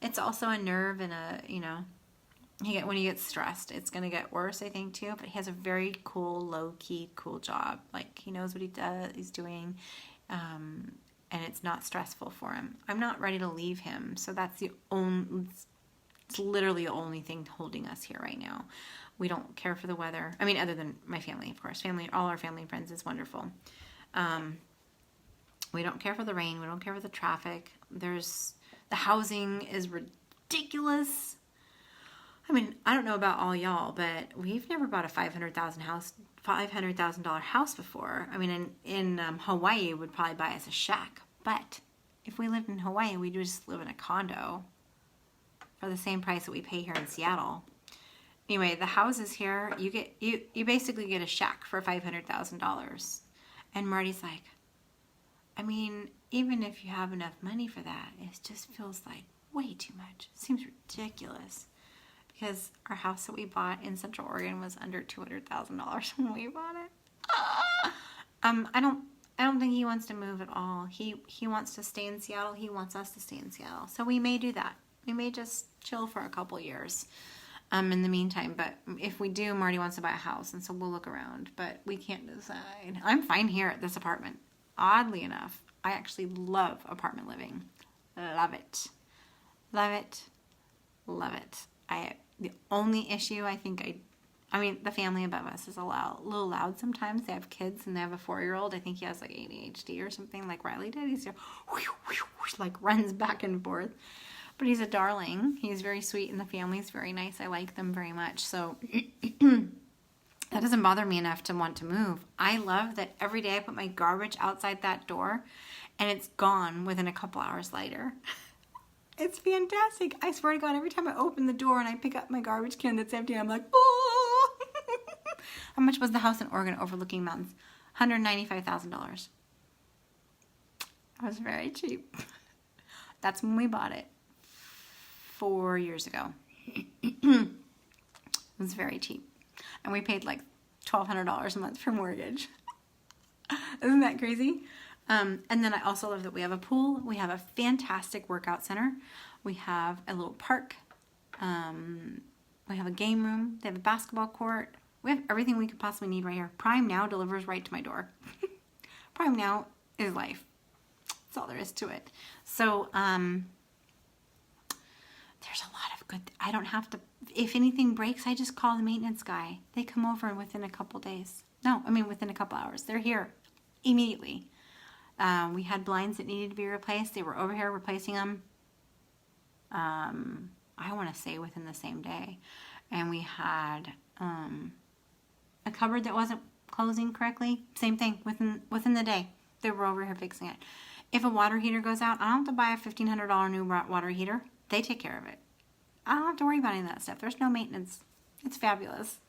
It's also a nerve and a, you know, when he gets stressed, it's going to get worse, I think, too. But he has a very cool, low-key, cool job. Like, he knows what he's doing. And it's not stressful for him. I'm not ready to leave him, so that's it's literally the only thing holding us here right now. We don't care for the weather. I mean, other than my family, of course. All our family and friends is wonderful. We don't care for the rain. We don't care for the traffic. The housing is ridiculous. I mean, I don't know about all y'all, but we've never bought a $500,000 house before. I mean, in Hawaii, would probably buy us a shack. But if we lived in Hawaii, we'd just live in a condo for the same price that we pay here in Seattle. Anyway, the houses here, you basically get a shack for $500,000. And Marty's like, I mean, even if you have enough money for that, it just feels like way too much. It seems ridiculous. Because our house that we bought in Central Oregon was under $200,000 when we bought it. I don't think he wants to move at all. He wants to stay in Seattle. He wants us to stay in Seattle. So we may do that. We may just chill for a couple years in the meantime. But if we do, Marty wants to buy a house, and so we'll look around. But we can't decide. I'm fine here at this apartment. Oddly enough, I actually love apartment living. Love it. Love it. Love it. The only issue I mean, the family above us is a little loud sometimes. They have kids and they have a 4-year-old. I think he has like ADHD or something like Riley did. He's like runs back and forth. But he's a darling. He's very sweet and the family's very nice. I like them very much. So that doesn't bother me enough to want to move. I love that every day I put my garbage outside that door and it's gone within a couple hours later. It's fantastic. I swear to God, every time I open the door and I pick up my garbage can that's empty, I'm like, oh! How much was the house in Oregon overlooking mountains? $195,000. It was very cheap. That's when we bought it 4 years ago. It was very cheap. And we paid like $1,200 a month for mortgage. Isn't that crazy? And then I also love that we have a pool. We have a fantastic workout center. We have a little park. We have a game room. They have a basketball court. We have everything we could possibly need right here. Prime Now delivers right to my door. Prime Now is life. That's all there is to it. So, there's a lot of good, I don't have to, if anything breaks, I just call the maintenance guy. They come over within a couple days. No, I mean within a couple hours. They're here immediately. We had blinds that needed to be replaced. They were over here replacing them. I want to say within the same day. And we had a cupboard that wasn't closing correctly. Same thing, within the day. They were over here fixing it. If a water heater goes out, I don't have to buy a $1,500 new water heater. They take care of it. I don't have to worry about any of that stuff. There's no maintenance. It's fabulous.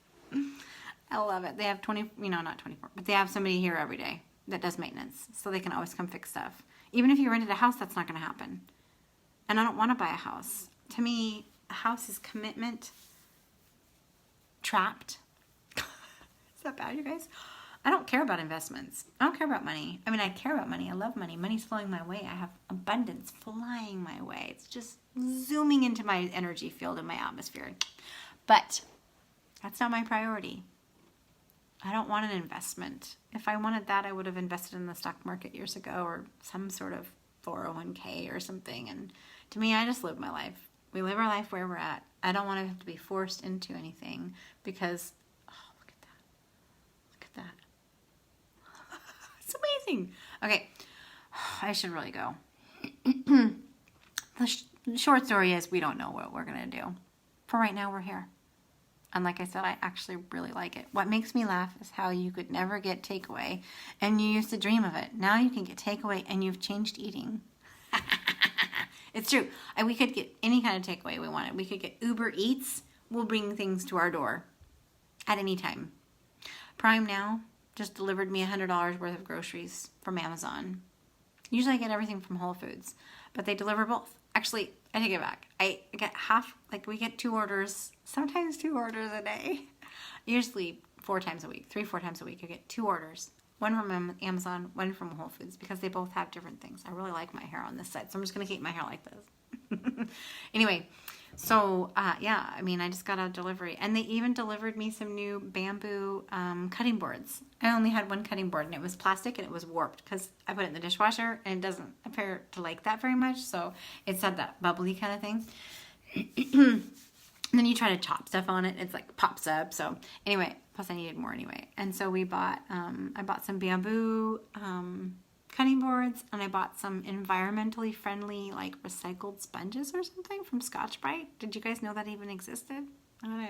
I love it. They have not 24, but they have somebody here every day that does maintenance, so they can always come fix stuff. Even if you rented a house, that's not going to happen. And I don't want to buy a house. To me, a house is commitment trapped. Is that bad, you guys? I don't care about investments. I don't care about money. I mean, I care about money. I love money. Money's flowing my way. I have abundance flying my way. It's just zooming into my energy field and my atmosphere. But that's not my priority. I don't want an investment. If I wanted that, I would have invested in the stock market years ago or some sort of 401k or something. And to me, I just live my life. We live our life where we're at. I don't want to have to be forced into anything because, oh, look at that. Look at that. It's amazing. Okay, I should really go. The short story is we don't know what we're going to do. For right now, we're here. And like I said, I actually really like it. What makes me laugh is how you could never get takeaway and you used to dream of it. Now you can get takeaway and you've changed eating. It's true. We could get any kind of takeaway we wanted. We could get Uber Eats. We'll bring things to our door at any time. Prime Now just delivered me $100 worth of groceries from Amazon. Usually I get everything from Whole Foods, but they deliver both. Actually, I take it back. I get half, like we get 2 orders, sometimes 2 orders a day. Usually 4 times a week, 3-4 times a week. I get 2 orders. One from Amazon, one from Whole Foods, because they both have different things. I really like my hair on this side, so I'm just going to keep my hair like this. Anyway, so yeah, I mean, I just got a delivery. And they even delivered me some new bamboo cutting boards. I only had one cutting board, and it was plastic, and it was warped, because I put it in the dishwasher, and it doesn't appear to like that very much, so it's had that bubbly kind of thing. And then you try to chop stuff on it, it's like pops up. So anyway, plus I needed more anyway. And so we bought, I bought some bamboo cutting boards, and I bought some environmentally friendly, like recycled sponges or something from Scotch-Brite. Did you guys know that even existed? I don't know.